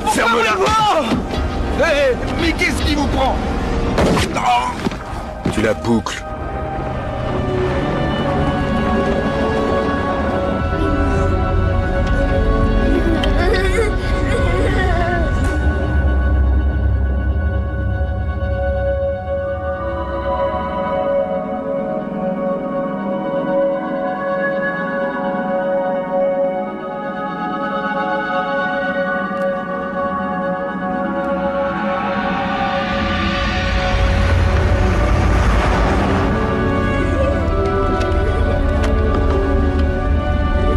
Ferme-la! Hé, mais qu'est-ce qui vous prend? Tu la boucles.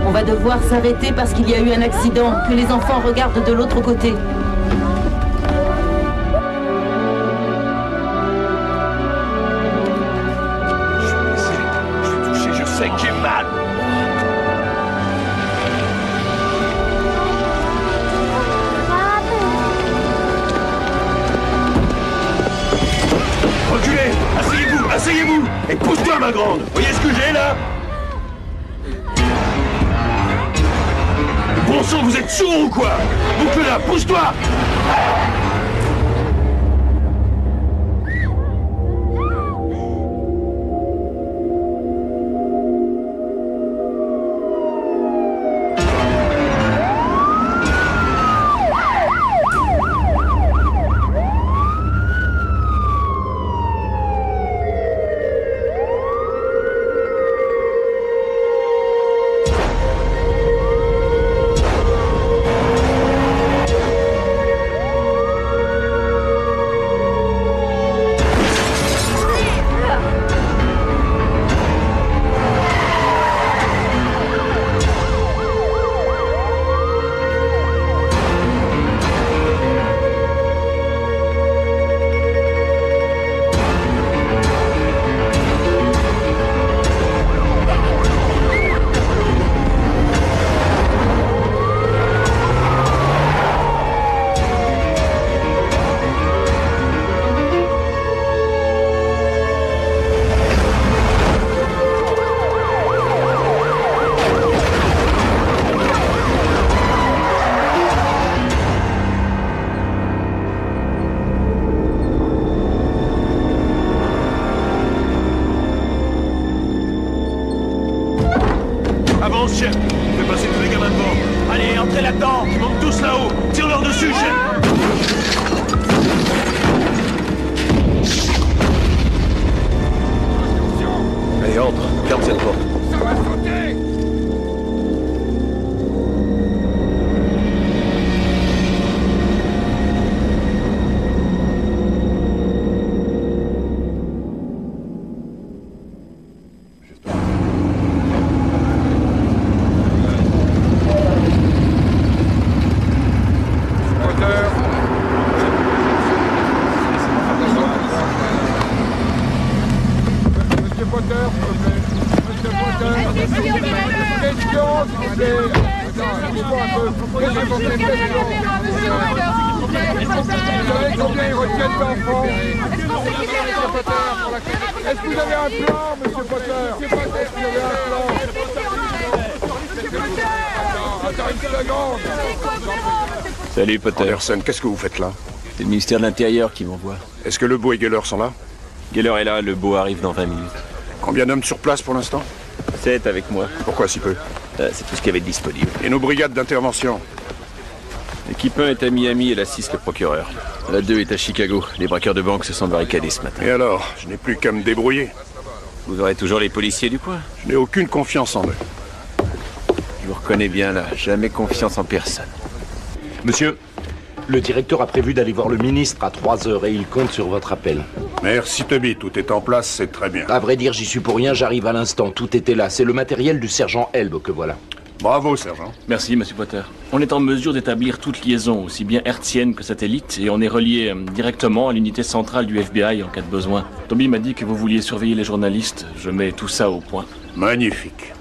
On va devoir s'arrêter parce qu'il y a eu un accident. Que les enfants regardent de l'autre côté. Je suis touché, je sais que j'ai mal. Reculez! Asseyez-vous! Asseyez-vous! Et pousse-toi, ma grande! Voyez ce que j'ai, là? Bon sang, vous êtes sourds ou quoi? Boucle-la! Pousse-toi! Avance, chef! Fais passer tous les gamins devant! Allez, entrez là-dedans! Ils montent tous là-haut! Tire-leur dessus, chef! Allez, entre! Ferme cette porte! Ça va sauter! Monsieur Potter, s'il vous plaît. Monsieur Potter. Question, s'il vous plaît. Attends, dis-moi un peu. Qu'est-ce que vous faites, question? Vous savez combien ils retiennent d'enfants? Monsieur Potter. Est-ce que vous avez un plan, Monsieur Potter? Est-ce que vous avez un plan? Attends une seconde. Salut Potter. Anderson, qu'est-ce que vous faites là? C'est le ministère de l'Intérieur qui m'envoie. Est-ce que Lebeau et Geller sont là? Geller est là, le beau arrive dans 20 minutes. Combien d'hommes sur place pour l'instant? 7 avec moi. Pourquoi si peu? C'est tout ce qu'il y avait de disponible. Et nos brigades d'intervention? L'équipe 1 est à Miami et la 6 le procureur. La 2 est à Chicago. Les braqueurs de banque se sont barricadés ce matin. Et alors? Je n'ai plus qu'à me débrouiller. Vous aurez toujours les policiers du coin. Je n'ai aucune confiance en eux. Je vous reconnais bien là. Jamais confiance en personne. Monsieur, le directeur a prévu d'aller voir le ministre à 3h et il compte sur votre appel. Merci Toby, tout est en place, c'est très bien. À vrai dire, j'y suis pour rien, j'arrive à l'instant, tout était là. C'est le matériel du sergent Elbe que voilà. Bravo, sergent. Merci, monsieur Potter. On est en mesure d'établir toute liaison, aussi bien hertzienne que satellite, et on est relié directement à l'unité centrale du FBI en cas de besoin. Toby m'a dit que vous vouliez surveiller les journalistes. Je mets tout ça au point. Magnifique.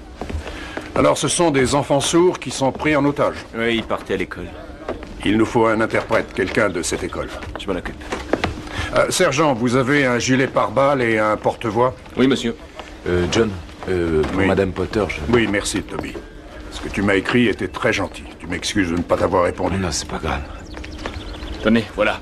Alors, ce sont des enfants sourds qui sont pris en otage. Oui, il partait à l'école. Il nous faut un interprète, quelqu'un de cette école. Je m'en occupe. Sergent, vous avez un gilet pare-balles et un porte-voix? Oui, monsieur. John, pour Oui. Madame Potter, Oui, merci, Toby. Ce que tu m'as écrit était très gentil. Tu m'excuses de ne pas t'avoir répondu. Non, c'est pas grave. Tenez, voilà.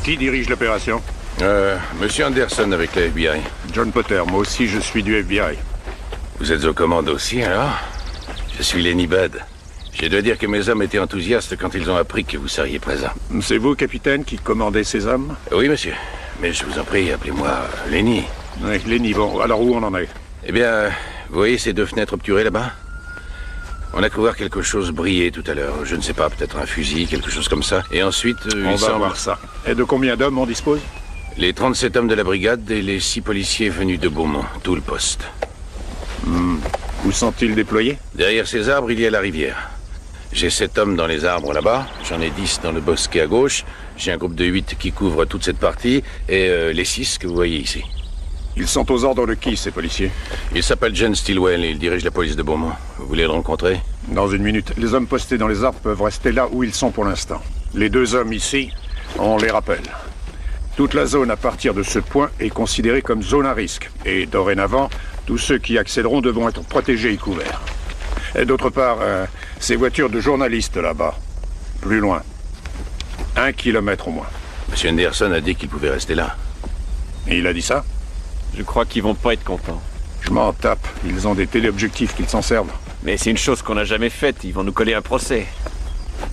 Qui dirige l'opération? Monsieur Anderson avec la FBI. John Potter, moi aussi je suis du FBI. Vous êtes au commando aussi, alors? Je suis Lenny Budd. Je dois dire que mes hommes étaient enthousiastes quand ils ont appris que vous seriez présent. C'est vous, capitaine, qui commandez ces hommes? Oui, monsieur. Mais je vous en prie, appelez-moi Lenny. Oui, Lenny, bon, alors où on en est? Eh bien, vous voyez ces deux fenêtres obturées là-bas? On a cru voir quelque chose briller tout à l'heure. Je ne sais pas, peut-être un fusil, quelque chose comme ça. Et ensuite, on va voir ça. Et de combien d'hommes on dispose? Les 37 hommes de la brigade et les 6 policiers venus de Beaumont, tout le poste. Où sont-ils déployés? Derrière ces arbres, il y a la rivière. J'ai 7 hommes dans les arbres là-bas, j'en ai 10 dans le bosquet à gauche, j'ai un groupe de 8 qui couvre toute cette partie, et les 6 que vous voyez ici. Ils sont aux ordres de qui, ces policiers? Il s'appelle John Stilwell et il dirige la police de Beaumont. Vous voulez le rencontrer? Dans une minute. Les hommes postés dans les arbres peuvent rester là où ils sont pour l'instant. Les 2 hommes ici, on les rappelle. Toute la zone à partir de ce point est considérée comme zone à risque. Et dorénavant, tous ceux qui y accéderont devront être protégés et couverts. Et d'autre part, ces voitures de journalistes là-bas, plus loin. 1 kilomètre au moins. Monsieur Anderson a dit qu'il pouvait rester là. Et il a dit ça? Je crois qu'ils vont pas être contents. Je m'en tape. Ils ont des téléobjectifs qu'ils s'en servent. Mais c'est une chose qu'on n'a jamais faite, ils vont nous coller un procès.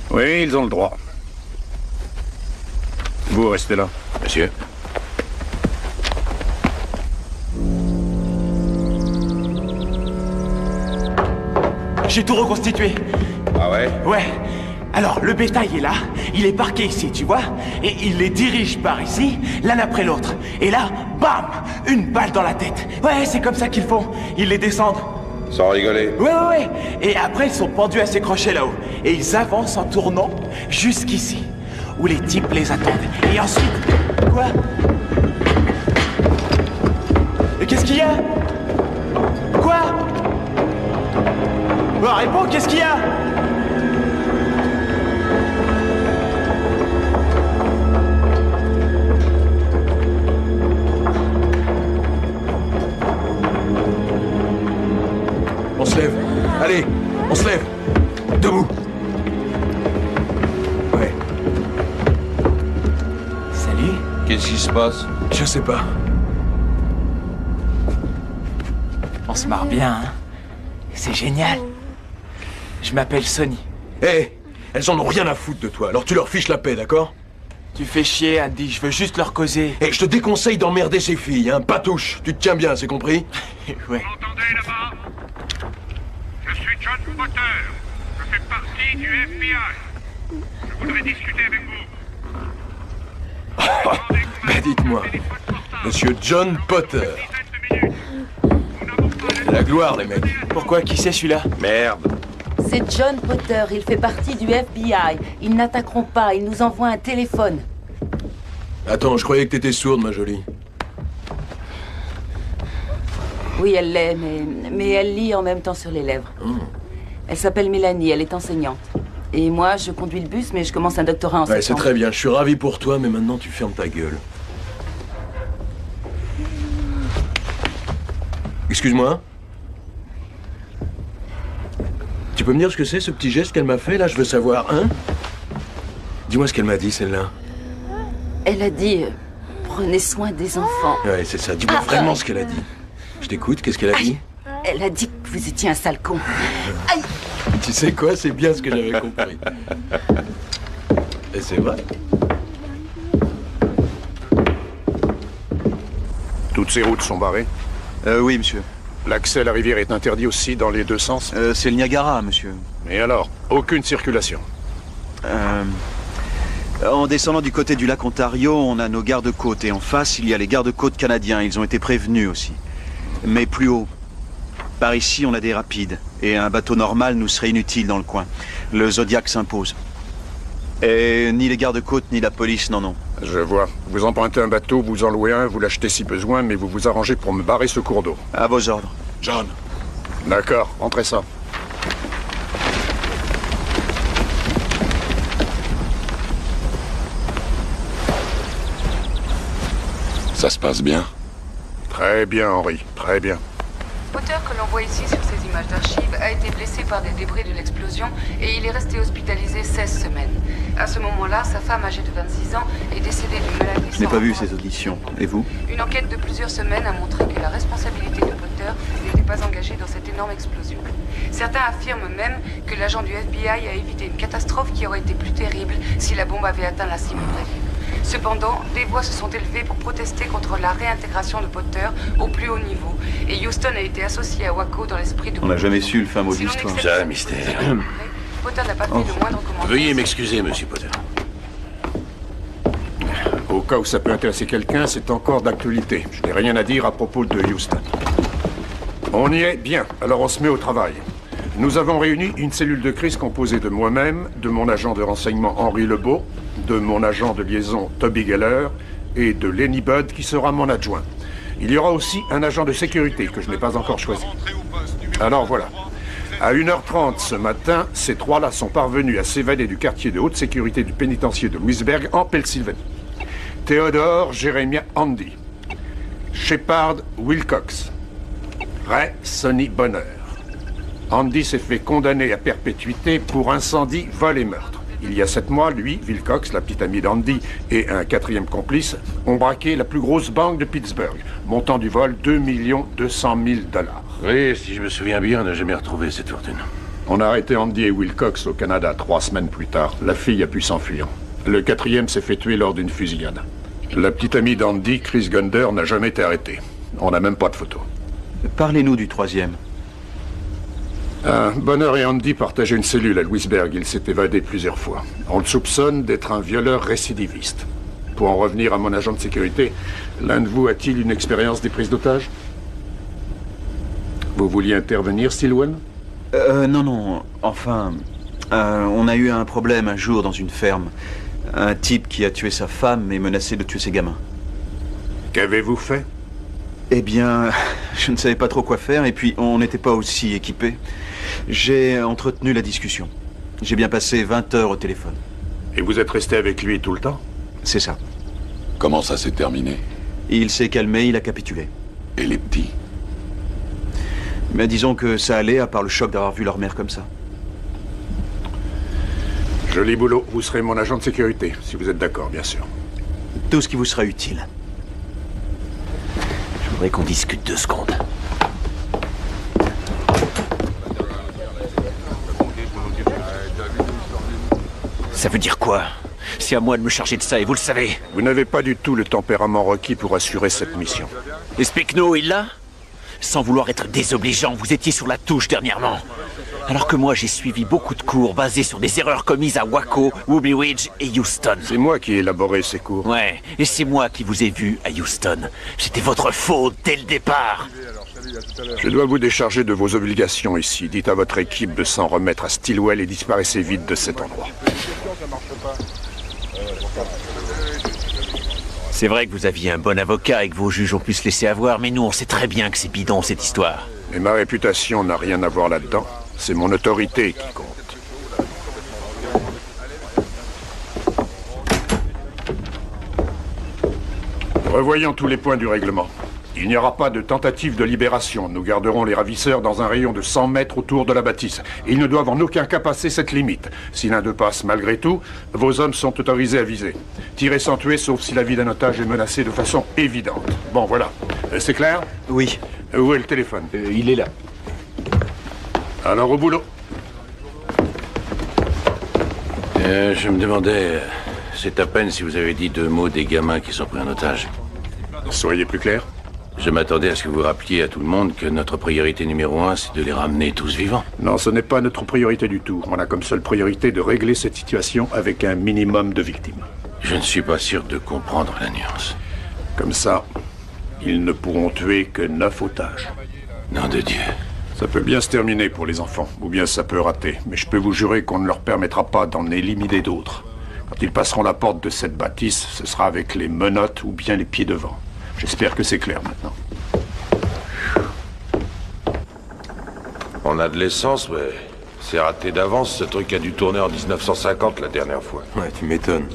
Oui, ils ont le droit. Vous restez là. Monsieur? J'ai tout reconstitué. Ah ouais? Ouais. Alors, le bétail est là, il est parqué ici, tu vois? Et il les dirige par ici, l'un après l'autre. Et là, bam! Une balle dans la tête. Ouais, c'est comme ça qu'ils font. Ils les descendent. Sans rigoler. Ouais. Et après, ils sont pendus à ces crochets là-haut. Et ils avancent en tournant jusqu'ici, où les types les attendent. Et ensuite... Quoi? Et qu'est-ce qu'il y a? Quoi? Bah, réponds, qu'est-ce qu'il y a? On se lève. Allez, on se lève. Debout. Ouais. Salut. Qu'est-ce qui se passe? Je sais pas. On se marre bien, hein? C'est génial. Je m'appelle Sonny. Hé, elles en ont rien à foutre de toi, alors tu leur fiches la paix, d'accord? Tu fais chier, Andy, je veux juste leur causer. Hé, je te déconseille d'emmerder ces filles, hein, pas touche. Tu te tiens bien, c'est compris? Ouais. Entendez là-bas? Je suis John Potter. Je fais partie du FBI. Je voudrais discuter avec vous. Bah dites-moi, monsieur John Potter. La gloire, les mecs. Pourquoi? Qui c'est celui-là? Merde. C'est John Potter, il fait partie du FBI. Ils n'attaqueront pas, ils nous envoient un téléphone. Attends, je croyais que t'étais sourde, ma jolie. Oui, elle l'est, mais elle lit en même temps sur les lèvres. Elle s'appelle Mélanie, elle est enseignante. Et moi, je conduis le bus, mais je commence un doctorat en Ouais, c'est septembre. très bien, je suis ravi pour toi, mais maintenant tu fermes ta gueule. Excuse-moi. Tu peux me dire ce que c'est, ce petit geste qu'elle m'a fait, là? Je veux savoir, hein? Dis-moi ce qu'elle m'a dit, celle-là. Elle a dit, prenez soin des enfants. Ouais, c'est ça. Dis-moi vraiment ce qu'elle a dit. Je t'écoute, qu'est-ce qu'elle a dit? Elle a dit que vous étiez un sale con. Aïe! Tu sais quoi, c'est bien ce que j'avais compris. Et c'est vrai. Toutes ces routes sont barrées? Oui, monsieur. L'accès à la rivière est interdit aussi dans les deux sens? C'est le Niagara, monsieur. Et alors? Aucune circulation? En descendant du côté du lac Ontario, on a nos gardes-côtes. Et en face, il y a les gardes-côtes canadiens. Ils ont été prévenus aussi. Mais plus haut. Par ici, on a des rapides. Et un bateau normal nous serait inutile dans le coin. Le Zodiac s'impose. Et ni les gardes-côtes, ni la police n'en ont. Je vois. Vous empruntez un bateau, vous en louez un, vous l'achetez si besoin, mais vous vous arrangez pour me barrer ce cours d'eau. À vos ordres. John. D'accord, rentrez ça. Ça se passe bien? Très bien, Henry, très bien. Potter, que l'on voit ici sur ces images d'archives, a été blessé par des débris de l'explosion et il est resté hospitalisé 16 semaines. À ce moment-là, sa femme, âgée de 26 ans, est décédée d'une maladie Je n'ai sans pas vu rapport. ces auditions. Et vous? Une enquête de plusieurs semaines a montré que la responsabilité de Potter n'était pas engagée dans cette énorme explosion. Certains affirment même que l'agent du FBI a évité une catastrophe qui aurait été plus terrible si la bombe avait atteint la cible prévue. Cependant, des voix se sont élevées pour protester contre la réintégration de Potter au plus haut niveau. Et Houston a été associé à Waco dans l'esprit de... On n'a jamais su le fin mot de Si l'on l'histoire. accepte Ça, cette mystère. version, Potter n'a pas fait le moindre commentaire. Veuillez m'excuser, monsieur Potter. Au cas où ça peut intéresser quelqu'un, c'est encore d'actualité. Je n'ai rien à dire à propos de Houston. On y est bien, alors on se met au travail. Nous avons réuni une cellule de crise composée de moi-même, de mon agent de renseignement Henri Lebeau, de mon agent de liaison Toby Geller et de Lenny Budd qui sera mon adjoint. Il y aura aussi un agent de sécurité que je n'ai pas encore choisi. Alors voilà. À 1h30 ce matin, ces trois-là sont parvenus à s'évader du quartier de haute sécurité du pénitencier de Louisburg en Pennsylvanie. Theodore Jeremiah Andy. Shepard Wilcox. Ray Sonny Bonner. Andy s'est fait condamner à perpétuité pour incendie, vol et meurtre. Il y a 7 mois, lui, Wilcox, la petite amie d'Andy, et un quatrième complice, ont braqué la plus grosse banque de Pittsburgh. Montant du vol, 2 200 000 $. Oui, si je me souviens bien, on n'a jamais retrouvé cette fortune. On a arrêté Andy et Wilcox au Canada 3 semaines plus tard. La fille a pu s'enfuir. Le quatrième s'est fait tuer lors d'une fusillade. La petite amie d'Andy, Chris Gunder, n'a jamais été arrêtée. On n'a même pas de photo. Parlez-nous du troisième. Bonner et Andy partageaient une cellule à Louisburg. Il s'est évadé plusieurs fois. On le soupçonne d'être un violeur récidiviste. Pour en revenir à mon agent de sécurité, l'un de vous a-t-il une expérience des prises d'otages? Vous vouliez intervenir, Stilwell? Non. Enfin, on a eu un problème un jour dans une ferme. Un type qui a tué sa femme et menacé de tuer ses gamins. Qu'avez-vous fait? Eh bien, je ne savais pas trop quoi faire et puis on n'était pas aussi équipés. J'ai entretenu la discussion. J'ai bien passé 20 heures au téléphone. Et vous êtes resté avec lui tout le temps? C'est ça. Comment ça s'est terminé? Il s'est calmé, il a capitulé. Et les petits? Mais disons que ça allait, à part le choc d'avoir vu leur mère comme ça. Joli boulot. Vous serez mon agent de sécurité, si vous êtes d'accord, bien sûr. Tout ce qui vous sera utile. Je voudrais qu'on discute 2 secondes. Ça veut dire quoi? C'est à moi de me charger de ça, et vous le savez. Vous n'avez pas du tout le tempérament requis pour assurer cette mission. Et Specno, il l'a? Sans vouloir être désobligeant, vous étiez sur la touche dernièrement. Alors que moi, j'ai suivi beaucoup de cours basés sur des erreurs commises à Waco, Ruby Ridge et Houston. C'est moi qui ai élaboré ces cours. Ouais, et c'est moi qui vous ai vu à Houston. C'était votre faute dès le départ. Je dois vous décharger de vos obligations ici. Dites à votre équipe de s'en remettre à Stilwell et disparaissez vite de cet endroit. C'est vrai que vous aviez un bon avocat et que vos juges ont pu se laisser avoir, mais nous, on sait très bien que c'est bidon, cette histoire. Et ma réputation n'a rien à voir là-dedans. C'est mon autorité qui compte. Revoyons tous les points du règlement. Il n'y aura pas de tentative de libération. Nous garderons les ravisseurs dans un rayon de 100 mètres autour de la bâtisse. Ils ne doivent en aucun cas passer cette limite. Si l'un d'eux passe malgré tout, vos hommes sont autorisés à viser. Tirez sans tuer, sauf si la vie d'un otage est menacée de façon évidente. Bon, voilà. C'est clair? Oui. Où est le téléphone? Il est là. Alors au boulot. Je me demandais, c'est à peine si vous avez dit 2 mots des gamins qui sont pris en otage. Soyez plus clair. Je m'attendais à ce que vous rappeliez à tout le monde que notre priorité numéro 1, c'est de les ramener tous vivants. Non, ce n'est pas notre priorité du tout. On a comme seule priorité de régler cette situation avec un minimum de victimes. Je ne suis pas sûr de comprendre la nuance. Comme ça, ils ne pourront tuer que 9 otages. Nom de Dieu. Ça peut bien se terminer pour les enfants, ou bien ça peut rater. Mais je peux vous jurer qu'on ne leur permettra pas d'en éliminer d'autres. Quand ils passeront la porte de cette bâtisse, ce sera avec les menottes ou bien les pieds devant. J'espère que c'est clair maintenant. On a de l'essence, mais c'est raté d'avance. Ce truc a dû tourner en 1950 la dernière fois. Ouais, tu m'étonnes.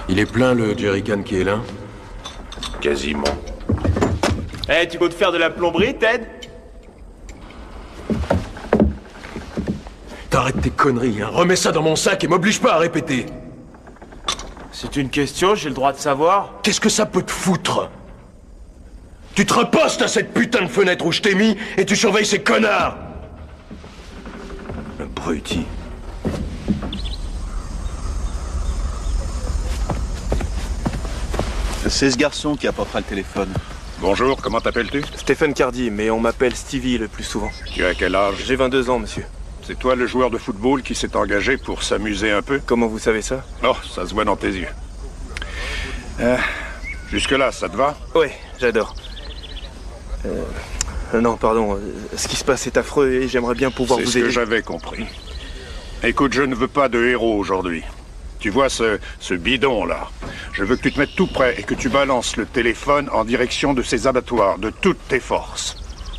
Il est plein, le jerrycan qui est là? Quasiment. Eh, tu comptes faire de la plomberie, Ted? T'arrêtes tes conneries, hein. Remets ça dans mon sac et m'oblige pas à répéter. C'est une question, j'ai le droit de savoir. Qu'est-ce que ça peut te foutre? Tu te repostes à cette putain de fenêtre où je t'ai mis et tu surveilles ces connards! Abruti. C'est ce garçon qui apportera le téléphone. Bonjour, comment t'appelles-tu? Stephen Cardy, mais on m'appelle Stevie le plus souvent. Tu as quel âge? J'ai 22 ans, monsieur. C'est toi le joueur de football qui s'est engagé pour s'amuser un peu? Comment vous savez ça? Oh, ça se voit dans tes yeux. Jusque-là, ça te va? Ouais, j'adore. Non, pardon. Ce qui se passe est affreux et j'aimerais bien pouvoir vous aider. C'est ce que j'avais compris. Écoute, je ne veux pas de héros aujourd'hui. Tu vois ce bidon-là? Je veux que tu te mettes tout près et que tu balances le téléphone en direction de ces abattoirs, de toutes tes forces.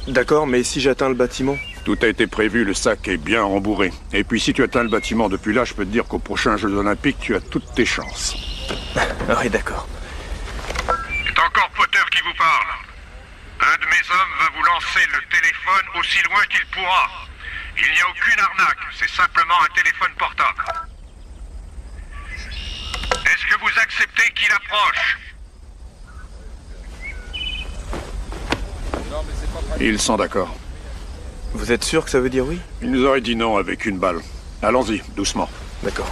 D'accord, mais si j'atteins le bâtiment? Tout a été prévu, le sac est bien rembourré. Et puis si tu atteins le bâtiment depuis là, je peux te dire qu'aux prochains Jeux Olympiques, tu as toutes tes chances. Ah oui, d'accord. C'est encore Potter qui vous parle. Un de mes hommes va vous lancer le téléphone aussi loin qu'il pourra. Il n'y a aucune arnaque, c'est simplement un téléphone portable. Est-ce que vous acceptez qu'il approche? Ils sont d'accord. Vous êtes sûr que ça veut dire oui? Il nous aurait dit non avec une balle. Allons-y, doucement. D'accord.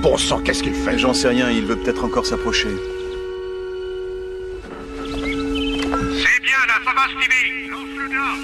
Bon sang, qu'est-ce qu'il fait? J'en sais rien, il veut peut-être encore s'approcher. C'est bien là, ça va Stevie. Lance-le là.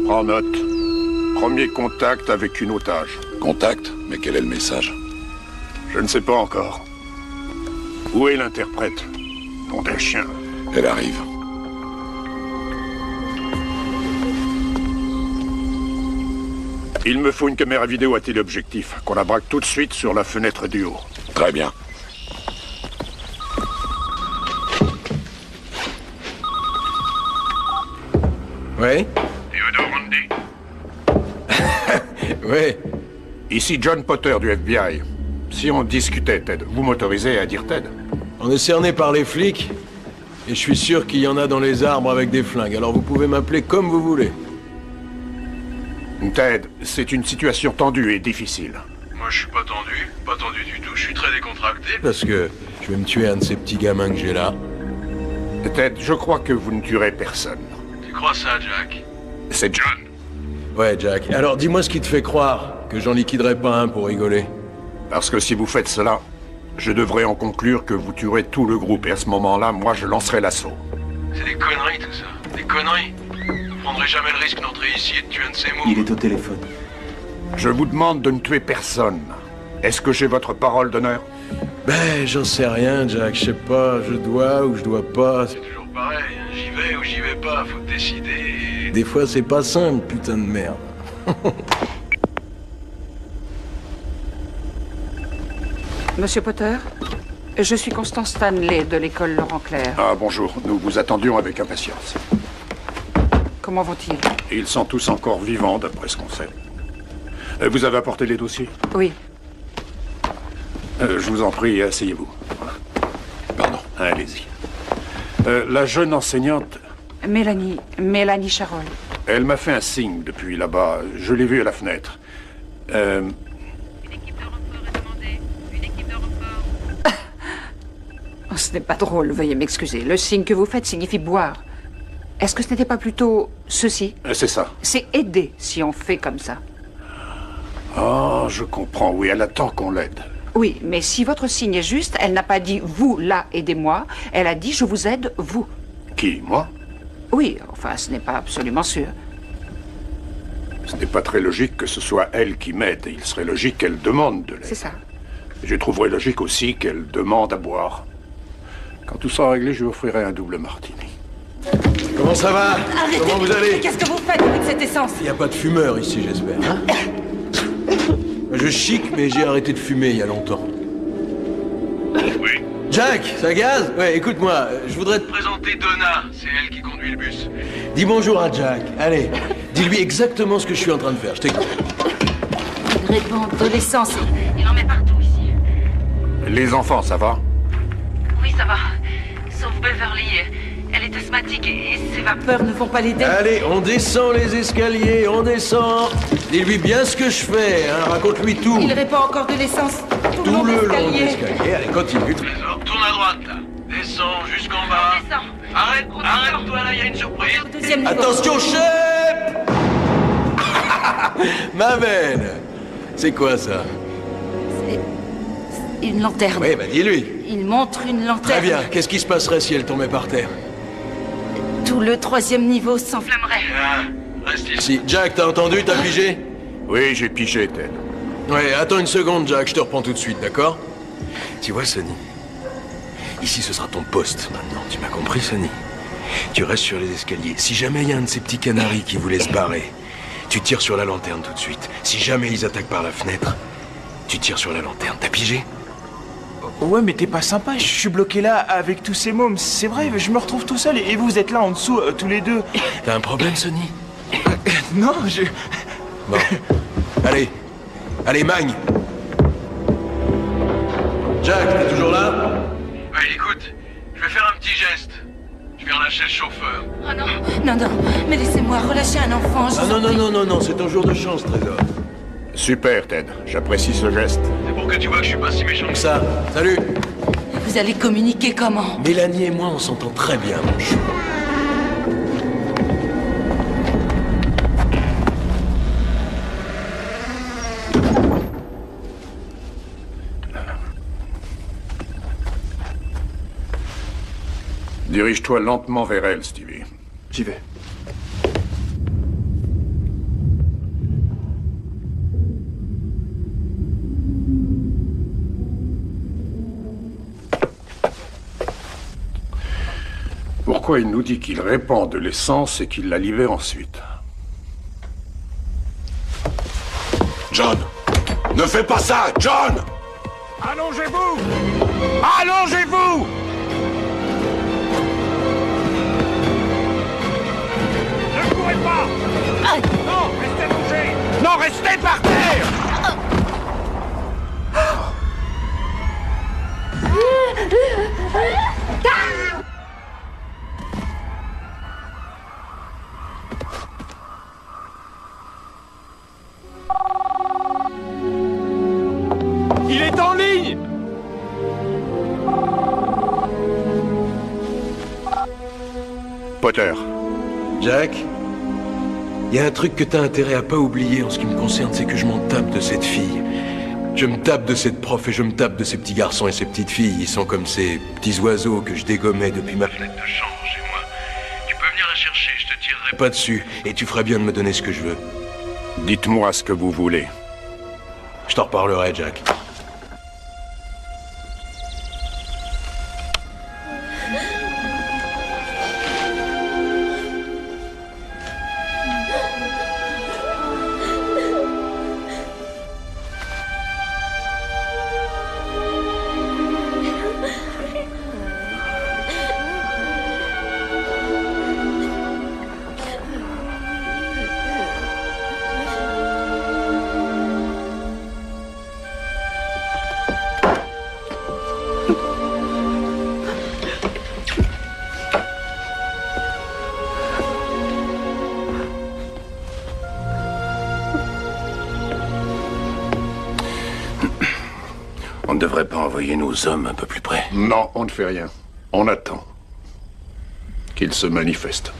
Prends note. Premier contact avec une otage. Contact? Mais quel est le message? Je ne sais pas encore. Où est l'interprète? Nom d'un chien. Elle arrive. Il me faut une caméra vidéo à téléobjectif, qu'on la braque tout de suite sur la fenêtre du haut. Très bien. Ouais? Theodore Rundy? Ouais. Ici John Potter du FBI. Si on discutait, Ted, vous m'autorisez à dire Ted? On est cerné par les flics, et je suis sûr qu'il y en a dans les arbres avec des flingues, alors vous pouvez m'appeler comme vous voulez. Ted, c'est une situation tendue et difficile. Moi, je suis pas tendu du tout. Je suis très décontracté. Parce que je vais me tuer un de ces petits gamins que j'ai là. Ted, je crois que vous ne tuerez personne. Tu crois ça, Jack? C'est John. Ouais, Jack. Alors dis-moi ce qui te fait croire que j'en liquiderai pas un pour rigoler. Parce que si vous faites cela, je devrais en conclure que vous tuerez tout le groupe, et à ce moment-là, moi, je lancerai l'assaut. C'est des conneries, tout ça. Des conneries. Je prendrai jamais le risque d'entrer ici et de tuer un de ces mots. Il est au téléphone. Je vous demande de ne tuer personne. Est-ce que j'ai votre parole d'honneur? Ben, j'en sais rien, Jack. Je sais pas, je dois ou je dois pas. C'est toujours pareil, hein. J'y vais ou j'y vais pas, faut décider. Des fois, c'est pas simple, putain de merde. Monsieur Potter, je suis Constance Stanley de l'école Laurent Clair. Ah, bonjour. Nous vous attendions avec impatience. Comment vont-ils? Ils sont tous encore vivants, d'après ce qu'on sait. Vous avez apporté les dossiers? Oui. Je vous en prie, asseyez-vous. Pardon. Allez-y. La jeune enseignante... Mélanie Charol. Elle m'a fait un signe depuis là-bas. Je l'ai vue à la fenêtre. Oh, ce n'est pas drôle, veuillez m'excuser. Le signe que vous faites signifie boire. Est-ce que ce n'était pas plutôt ceci? C'est ça. C'est aider si on fait comme ça. Oh, je comprends. Oui, elle attend qu'on l'aide. Oui, mais si votre signe est juste, elle n'a pas dit « vous, là, aidez-moi ». Elle a dit « je vous aide, vous ». Qui, moi? Oui, enfin, ce n'est pas absolument sûr. Ce n'est pas très logique que ce soit elle qui m'aide. Il serait logique qu'elle demande de l'aide. C'est ça. Je trouverais logique aussi qu'elle demande à boire. Quand tout sera réglé, je lui offrirai un double martini. Comment ça va? Arrêtez. Comment vous allez? Qu'est-ce que vous faites avec cette essence? Il n'y a pas de fumeur ici, j'espère. Hein? Je chic, mais j'ai arrêté de fumer il y a longtemps. Oui. Jack, ça gaz? Ouais, écoute-moi, je voudrais te... Présenter Donna, c'est elle qui conduit le bus. Dis bonjour à Jack. Allez, dis-lui exactement ce que je suis en train de faire. Je t'écoute. Il répand de l'essence. Il en met partout ici. Les enfants, ça va? Oui, ça va. Sauf Beverly. Elle est asthmatique et ses vapeurs ne vont pas l'aider. Allez, on descend les escaliers, on descend. Dis-lui bien ce que je fais, hein. Raconte-lui tout. Il répand encore de l'essence tout le long de le long de l'escalier. l'escalier. Allez, continue. Trésor, tourne à droite, là. Descends jusqu'en bas. Descends. Arrête-toi, là, il y a une surprise. Deuxième niveau. Attention, chef. Ma belle. C'est quoi ça? C'est une lanterne. Oui, bah dis-lui. Il montre une lanterne. Très bien. Qu'est-ce qui se passerait si elle tombait par terre? Tout le 3e niveau s'enflammerait. Reste ici. Si, Jack, t'as entendu? T'as pigé? Oui, j'ai pigé, Ted. Ouais, attends une seconde, Jack, je te reprends tout de suite, d'accord? Tu vois, Sonny, ici ce sera ton poste maintenant, tu m'as compris, Sonny? Tu restes sur les escaliers. Si jamais il y a un de ces petits canaris qui voulait se barrer, tu tires sur la lanterne tout de suite. Si jamais ils attaquent par la fenêtre, tu tires sur la lanterne. T'as pigé? Ouais, mais t'es pas sympa, je suis bloqué là avec tous ces mômes. C'est vrai, je me retrouve tout seul et vous êtes là en dessous, tous les deux. T'as un problème, Sonny? Non, je... Bon. Allez. Allez, Magne. Jack, t'es toujours là? Ouais, écoute, je vais faire un petit geste. Je vais relâcher le chauffeur. Oh non, non, mais laissez-moi relâcher un enfant. Ah non, c'est ton jour de chance, Trésor. Super, Ted. J'apprécie ce geste. C'est pour que tu vois que je suis pas si méchant. Comme ça, salut. Vous allez communiquer comment? Mélanie et moi, on s'entend très bien, mon chou. Dirige-toi lentement vers elle, Stevie. J'y vais. Pourquoi il nous dit qu'il répand de l'essence et qu'il la libère ensuite? John! Ne fais pas ça, John! Allongez-vous! Allongez-vous! Ne courez pas! Non, restez bougés! Non, restez par terre! Il est en ligne! Potter. Jack, il y a un truc que t'as intérêt à pas oublier en ce qui me concerne, c'est que je m'en tape de cette fille. Je me tape de cette prof et je me tape de ces petits garçons et ces petites filles. Ils sont comme ces petits oiseaux que je dégommais depuis ma fenêtre de chambre chez moi. Tu peux venir la chercher, je te tirerai pas dessus. Et tu ferais bien de me donner ce que je veux. Dites-moi ce que vous voulez. Je t'en reparlerai, Jack. On ne devrait pas envoyer nos hommes un peu plus près. Non, on ne fait rien. On attend. Qu'ils se manifestent.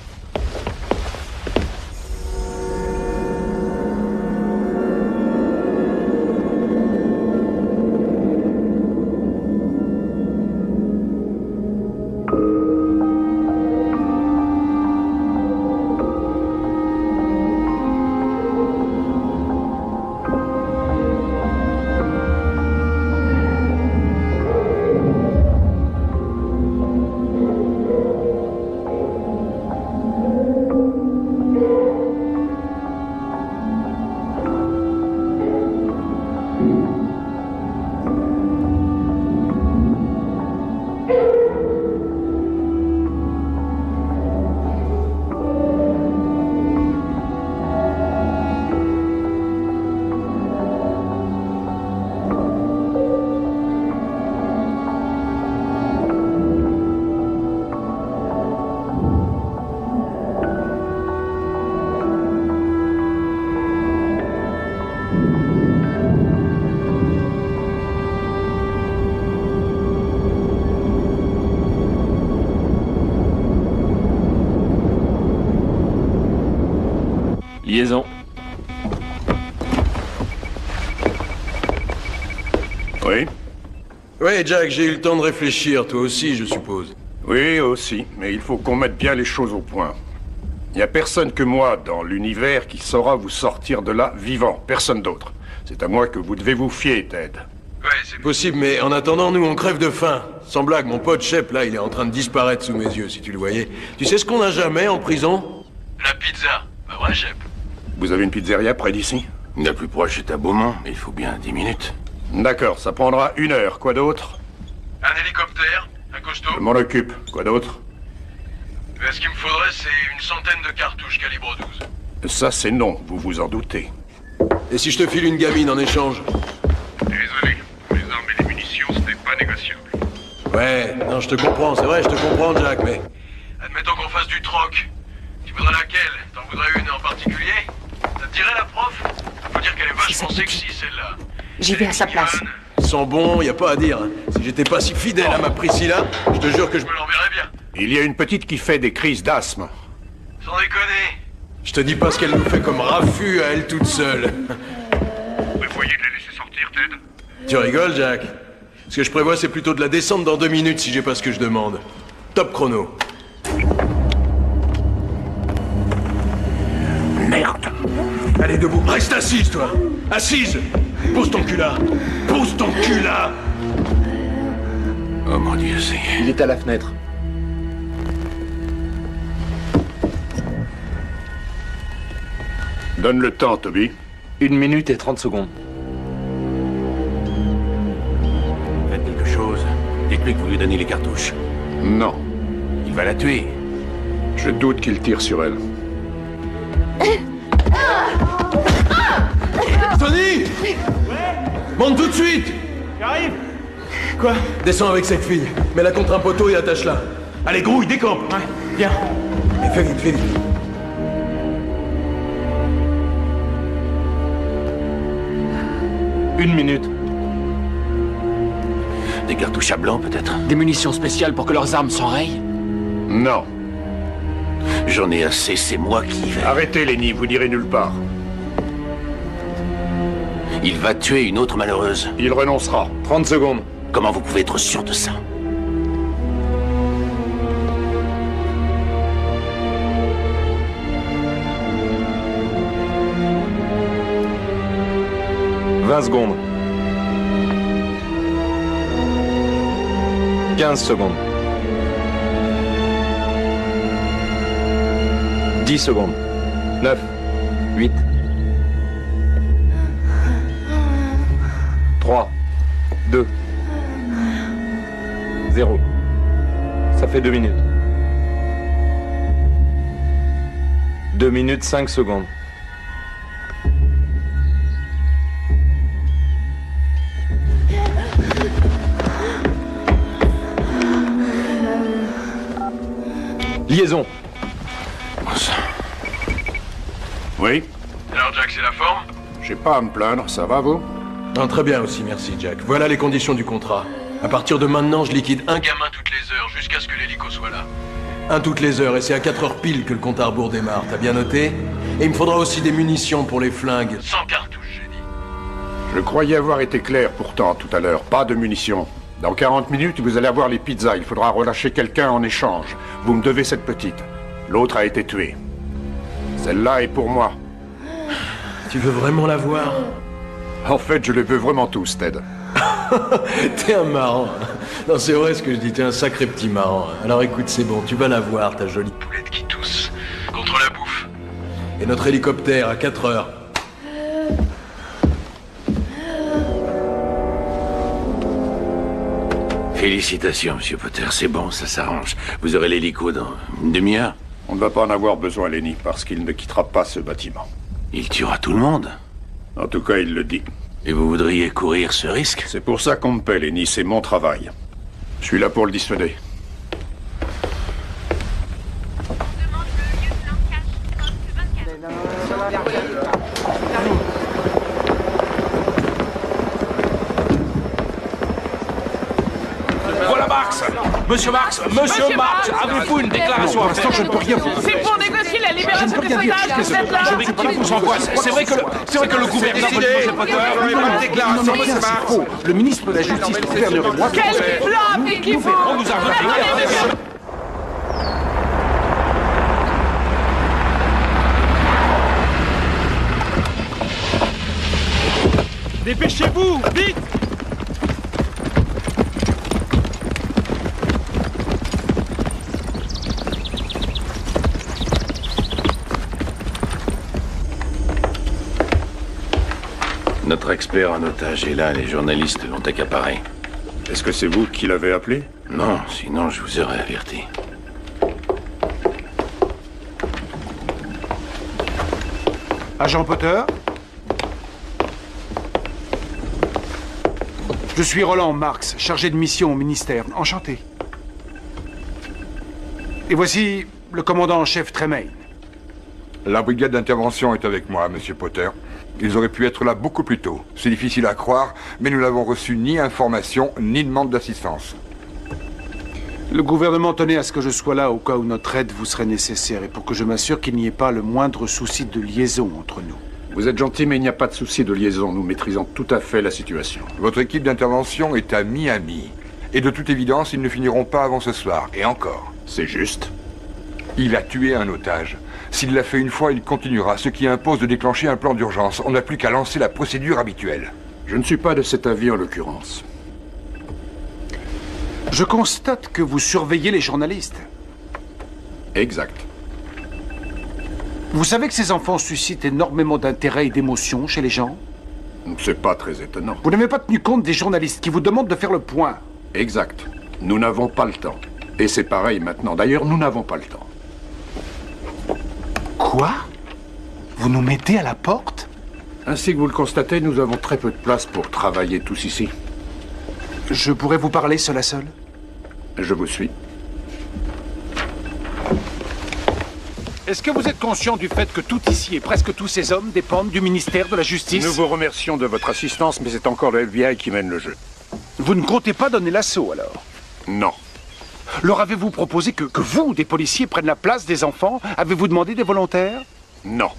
Liaison. Oui? Oui, Jack, j'ai eu le temps de réfléchir, toi aussi, je suppose. Oui, aussi, mais il faut qu'on mette bien les choses au point. Il n'y a personne que moi dans l'univers qui saura vous sortir de là vivant, personne d'autre. C'est à moi que vous devez vous fier, Ted. Ouais, c'est possible, mais en attendant, nous, on crève de faim. Sans blague, mon pote Shep, là, il est en train de disparaître sous mes yeux, si tu le voyais. Tu sais ce qu'on n'a jamais en prison? La pizza. Bah ouais, Shep. Vous avez une pizzeria près d'ici? La plus proche est à Beaumont, mais il faut bien 10 minutes. D'accord, ça prendra 1 heure. Quoi d'autre? Un hélicoptère, un costaud. Je m'en occupe. Quoi d'autre? Ce qu'il me faudrait, c'est une centaine de cartouches calibre 12. Ça, c'est non, vous vous en doutez. Et si je te file une gamine en échange? Désolé, pour les armes et les munitions, ce n'est pas négociable. Ouais, non, je te comprends, c'est vrai, je te comprends, Jack, mais... Admettons qu'on fasse du troc. Tu voudrais laquelle? T'en voudrais une en particulier? Ça te dirait la prof? Faut dire qu'elle est vachement sexy, celle-là. J'y vais à sa place. Ils sont bons, y a pas à dire. Si j'étais pas si fidèle à ma Priscilla, je te jure que je me l'enverrais bien. Il y a une petite qui fait des crises d'asthme. Sans déconner. Je te dis pas ce qu'elle nous fait comme raffut à elle toute seule. Vous prévoyez de la laisser sortir, Ted? Tu rigoles, Jack? Ce que je prévois, c'est plutôt de la descendre dans 2 minutes si j'ai pas ce que je demande. Top chrono. Merde! Allez, debout. Reste assise, toi. Assise. Pose ton cul là. Pose ton cul là. Oh mon Dieu, c'est... Il est à la fenêtre. Donne le temps, Toby. 1 minute et 30 secondes. Faites quelque chose. Dites-lui que vous lui donnez les cartouches. Non. Il va la tuer. Je doute qu'il tire sur elle. Tony! Monte tout de suite! J'arrive. Quoi? Descends avec cette fille. Mets-la contre un poteau et attache-la. Allez, grouille, décampe! Ouais, viens. Mais fais vite, fais vite. Une minute. Des cartouches à blanc, peut-être? Des munitions spéciales pour que leurs armes s'enrayent? Non. J'en ai assez, c'est moi qui vais. Arrêtez, Lenny, vous n'irez nulle part. Il va tuer une autre malheureuse. Il renoncera. 30 secondes. Comment vous pouvez être sûr de ça? « 20 secondes. 15 secondes. 10 secondes. 9. 8. 3. 2. 0. Ça fait 2 minutes. 2 minutes 5 secondes. Liaison. Oui? Alors Jack, c'est la forme? J'ai pas à me plaindre, ça va vous? Non, très bien aussi, merci Jack. Voilà les conditions du contrat. À partir de maintenant, je liquide un Gamin toutes les heures, jusqu'à ce que l'hélico soit là. Un toutes les heures, et c'est à 4 heures pile que le compte à rebours démarre. T'as bien noté? Et il me faudra aussi des munitions pour les flingues. 100 cartouches, j'ai dit. Je croyais avoir été clair pourtant tout à l'heure. Pas de munitions. Dans 40 minutes, vous allez avoir les pizzas. Il faudra relâcher quelqu'un en échange. Vous me devez cette petite. L'autre a été tuée. Celle-là est pour moi. Tu veux vraiment la voir? En fait, je les veux vraiment tous, Ted. T'es un marrant. Non, c'est vrai ce que je dis, t'es un sacré petit marrant. Alors écoute, c'est bon, tu vas la voir, ta jolie Poulette qui tousse. Contre la bouffe. Et notre hélicoptère à 4 heures. Félicitations, Monsieur Potter, c'est bon, ça s'arrange. Vous aurez l'hélico dans une demi-heure. On ne va pas en avoir besoin, Lenny, parce qu'il ne quittera pas ce bâtiment. Il tuera tout le monde. En tout cas, il le dit. Et vous voudriez courir ce risque? C'est pour ça qu'on me paie, Lenny, c'est mon travail. Je suis là pour le dissuader. Voilà Marx! Monsieur Marx! Monsieur Marx! Avez-vous une déclaration à faire? Je ne peux rien vous dire. C'est pour négocier la libération des otages que vous êtes là. Je vais qui vous angoisse. C'est vrai que le gouvernement... déclaration, monsieur Marx. Le ministre de la Justice, le gouverneur et moi... Quel plan appliquez-vous? On nous a refait... Dépêchez-vous! Vite! Notre expert en otage est là, les journalistes l'ont accaparé. Est-ce que c'est vous qui l'avez appelé? Non, sinon je vous aurais averti. Agent Potter? Je suis Roland Marx, chargé de mission au ministère. Enchanté. Et voici le commandant en chef Tremaine. La brigade d'intervention est avec moi, Monsieur Potter. Ils auraient pu être là beaucoup plus tôt. C'est difficile à croire, mais nous n'avons reçu ni information, ni demande d'assistance. Le gouvernement tenait à ce que je sois là au cas où notre aide vous serait nécessaire et pour que je m'assure qu'il n'y ait pas le moindre souci de liaison entre nous. Vous êtes gentil, mais il n'y a pas de souci de liaison. Nous maîtrisons tout à fait la situation. Votre équipe d'intervention est à Miami. Et de toute évidence, ils ne finiront pas avant ce soir. Et encore. C'est juste. Il a tué un otage. S'il l'a fait une fois, il continuera, ce qui impose de déclencher un plan d'urgence. On n'a plus qu'à lancer la procédure habituelle. Je ne suis pas de cet avis en l'occurrence. Je constate que vous surveillez les journalistes. Exact. Vous savez que ces enfants suscitent énormément d'intérêt et d'émotion chez les gens? C'est pas très étonnant. Vous n'avez pas tenu compte des journalistes qui vous demandent de faire le point. Exact. Nous n'avons pas le temps. Et c'est pareil maintenant. D'ailleurs, nous n'avons pas le temps. Quoi? Vous nous mettez à la porte? Ainsi que vous le constatez, nous avons très peu de place pour travailler tous ici. Je pourrais vous parler seul à seul? Je vous suis. Est-ce que vous êtes conscient du fait que tout ici et presque tous ces hommes dépendent du ministère de la Justice? Nous vous remercions de votre assistance, mais c'est encore le FBI qui mène le jeu. Vous ne comptez pas donner l'assaut, alors? Non. Leur avez-vous proposé que vous, des policiers, prennent la place des enfants? Avez-vous demandé des volontaires? Non.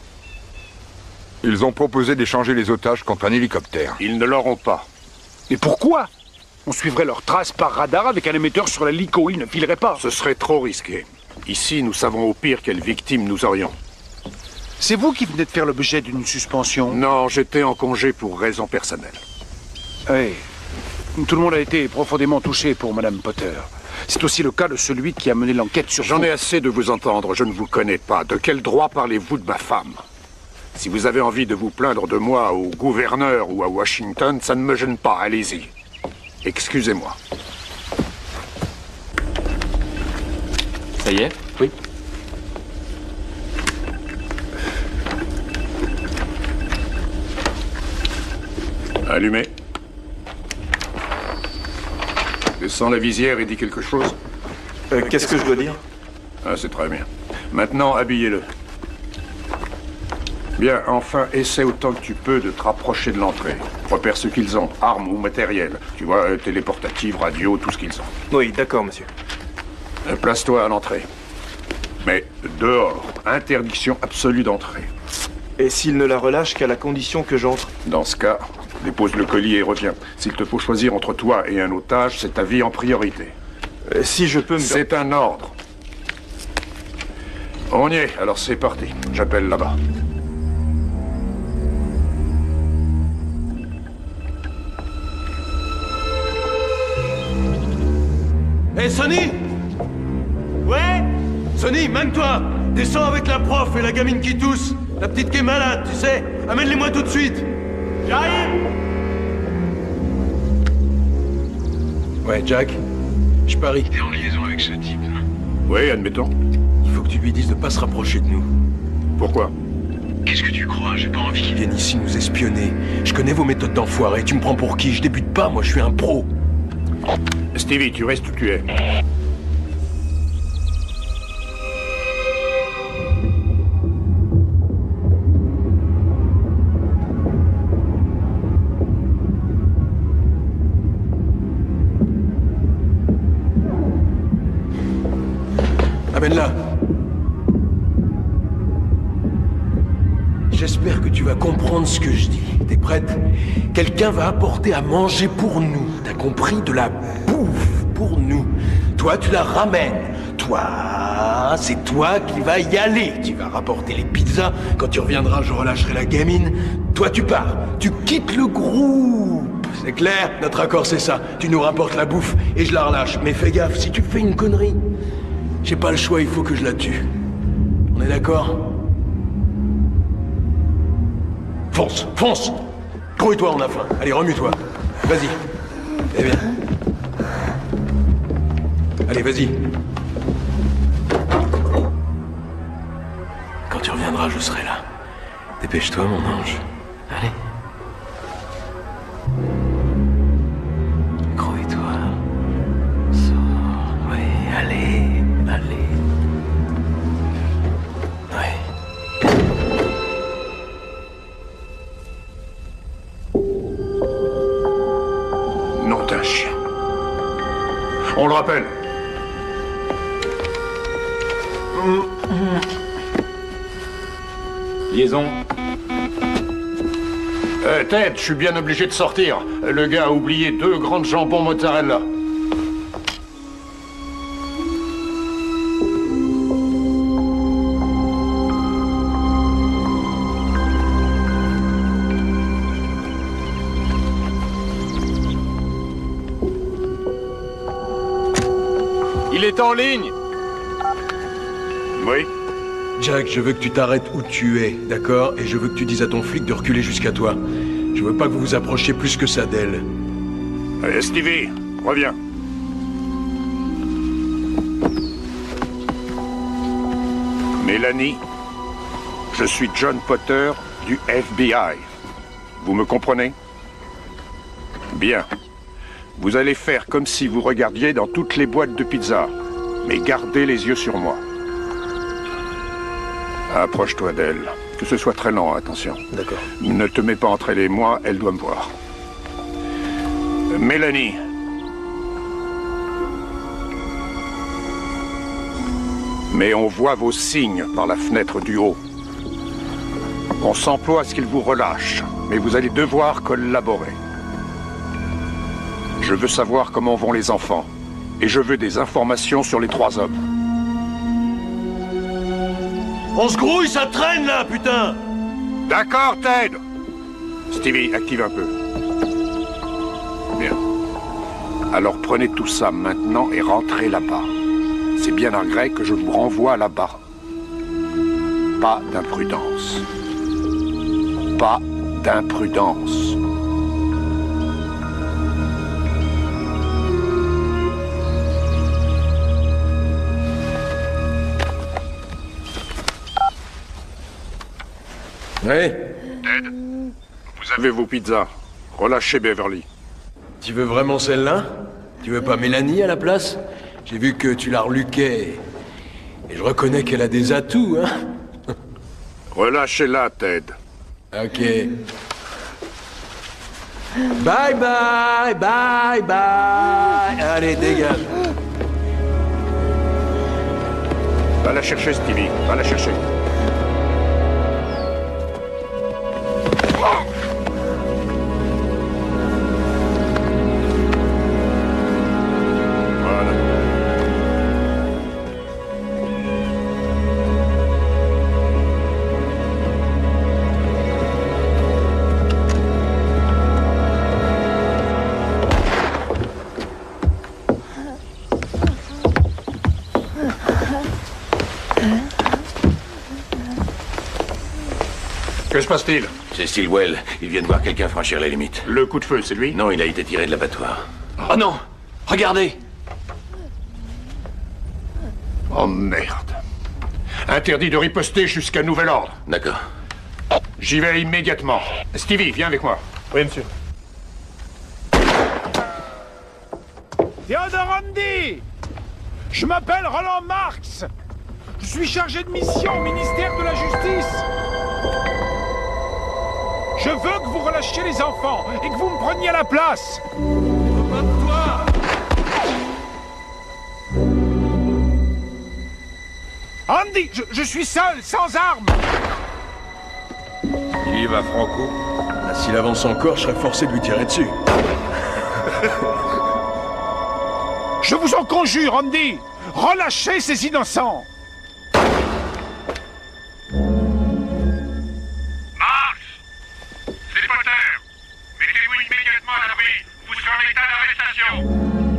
Ils ont proposé d'échanger les otages contre un hélicoptère. Ils ne l'auront pas. Mais pourquoi? On suivrait leurs traces par radar avec un émetteur sur l'hélico, ils ne fileraient pas. Ce serait trop risqué. Ici, nous savons au pire quelle victime nous aurions. C'est vous qui venez de faire l'objet d'une suspension? Non, j'étais en congé pour raisons personnelles. Oui. Tout le monde a été profondément touché pour Madame Potter. C'est aussi le cas de celui qui a mené l'enquête sur... J'en ai assez de vous entendre, je ne vous connais pas. De quel droit parlez-vous de ma femme? Si vous avez envie de vous plaindre de moi au gouverneur ou à Washington, ça ne me gêne pas, allez-y. Excusez-moi. Ça y est? Oui. Allumez. Descends la visière et dis quelque chose. Qu'est-ce que je dois dire? Ah, c'est très bien. Maintenant, habillez-le. Bien, enfin, essaie autant que tu peux de te rapprocher de l'entrée. Repère ce qu'ils ont, armes ou matériel. Tu vois, téléportative, radio, tout ce qu'ils ont. Oui, d'accord, monsieur. Place-toi à l'entrée. Mais dehors, interdiction absolue d'entrée. Et s'il ne la relâche qu'à la condition que j'entre? Dans ce cas, dépose le colis et reviens. S'il te faut choisir entre toi et un otage, c'est ta vie en priorité. Si je peux me... C'est un ordre. On y est, alors c'est parti. J'appelle là-bas. Hé, Sonny! Ouais? Sonny, même toi! Descends avec la prof et la gamine qui tousse. La petite qui est malade, tu sais. Amène-les-moi tout de suite. J'arrive! Ouais, Jack, je parie. T'es en liaison avec ce type. Oui, admettons. Il faut que tu lui dises de pas se rapprocher de nous. Pourquoi? Qu'est-ce que tu crois? J'ai pas envie Qu'ils viennent ici nous espionner. Je connais vos méthodes d'enfoiré. Tu me prends pour qui? Je débute pas, moi je suis un pro. Stevie, tu restes où tu es. Amène-la. J'espère que tu vas comprendre ce que je dis. T'es prête? Quelqu'un va apporter à manger pour nous. T'as compris? De la bouffe pour nous. Toi, tu la ramènes. Toi, c'est toi qui vas y aller. Tu vas rapporter les pizzas. Quand tu reviendras, je relâcherai la gamine. Toi, tu pars. Tu quittes le groupe. C'est clair? Notre accord, c'est ça. Tu nous rapportes la bouffe et je la relâche. Mais fais gaffe, si tu fais une connerie, j'ai pas le choix, il faut que je la tue. On est d'accord? Fonce, fonce! Grouille-toi, on a faim. Allez, remue-toi. Vas-y. Eh bien. Allez, vas-y. Quand tu reviendras, je serai là. Dépêche-toi, mon ange. Allez. Grouille-toi. Sors. Oui, allez. Allez. Ouais. Nom d'un chien. On le rappelle. Liaison. Ted, je suis bien obligé de sortir. Le gars a oublié 2 grandes jambons mozzarella. Il est en ligne. Oui. Jack, je veux que tu t'arrêtes où tu es, d'accord? Et je veux que tu dises à ton flic de reculer jusqu'à toi. Je veux pas que vous vous approchiez plus que ça d'elle. Stevie, reviens. Mélanie, je suis John Potter du FBI. Vous me comprenez? Bien. Vous allez faire comme si vous regardiez dans toutes les boîtes de pizza. Mais gardez les yeux sur moi. Approche-toi d'elle. Que ce soit très lent, attention. D'accord. Ne te mets pas entre elle et moi, elle doit me voir. Mélanie. Mais on voit vos signes par la fenêtre du haut. On s'emploie à ce qu'ils vous relâchent, mais vous allez devoir collaborer. Je veux savoir comment vont les enfants, et je veux des informations sur les 3 hommes. On se grouille, ça traîne là, putain! D'accord, Ted! Stevie, active un peu. Bien. Alors prenez tout ça maintenant et rentrez là-bas. C'est bien un grec que je vous renvoie là-bas. Pas d'imprudence. Pas d'imprudence. Ouais. Ted, vous avez vos pizzas. Relâchez Beverly. Tu veux vraiment celle-là? Tu veux pas Mélanie à la place? J'ai vu que tu la reluquais. Et je reconnais qu'elle a des atouts, hein? Relâchez-la, Ted. Ok. Bye bye, bye bye. Allez, dégage. Va la chercher, Stevie. Va la chercher. Que se passe-t-il? C'est Stilwell. Il vient de voir quelqu'un franchir la limite. Le coup de feu, c'est lui? Non, il a été tiré de l'abattoir. Oh non! Regardez! Oh merde. Interdit de riposter jusqu'à nouvel ordre. D'accord. J'y vais immédiatement. Stevie, viens avec moi. Oui, monsieur. Theodore Andy! Je m'appelle Roland Marx. Je suis chargé de mission au ministère de la Justice. Je veux que vous relâchiez les enfants et que vous me preniez à la place. Andy, je suis seul, sans armes. Il y va, Franco. Ah, s'il avance encore, je serais forcé de lui tirer dessus. Je vous en conjure, Andy. Relâchez ces innocents.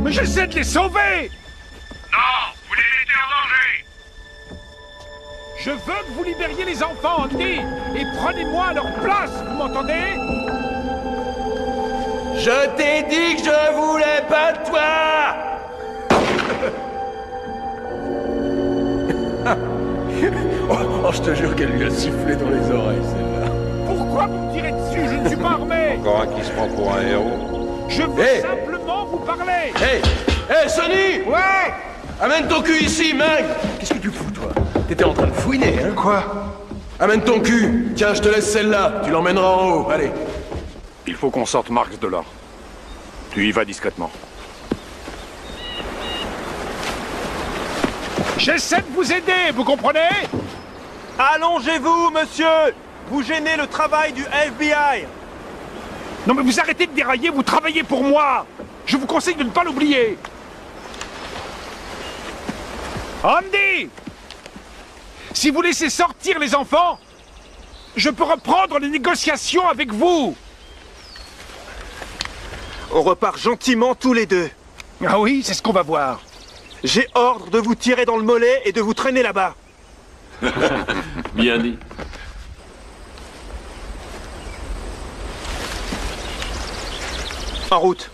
Mais j'essaie de les sauver! Non, vous les mettez en danger! Je veux que vous libériez les enfants, Andy! Et prenez-moi à leur place, vous m'entendez? Je t'ai dit que je voulais pas de toi! Oh, je te jure qu'elle lui a sifflé dans les oreilles, celle-là. Pourquoi vous me tirez dessus? Je ne suis pas armé! Encore un qui se prend pour un héros. Je veux simplement vous parler! Hey, Sonny! Ouais! Amène ton cul ici, Mag! Qu'est-ce que tu fous, toi? T'étais en train de fouiner, hein? Quoi? Amène ton cul! Tiens, je te laisse celle-là. Tu l'emmèneras en haut. Allez. Il faut qu'on sorte Marx de là. Tu y vas discrètement. J'essaie de vous aider, vous comprenez? Allongez-vous, monsieur! Vous gênez le travail du FBI! Non mais vous arrêtez de dérailler, vous travaillez pour moi! Je vous conseille de ne pas l'oublier! Andy! Si vous laissez sortir les enfants, je peux reprendre les négociations avec vous! On repart gentiment tous les deux. Ah oui, c'est ce qu'on va voir. J'ai ordre de vous tirer dans le mollet et de vous traîner là-bas. Bien dit. En route.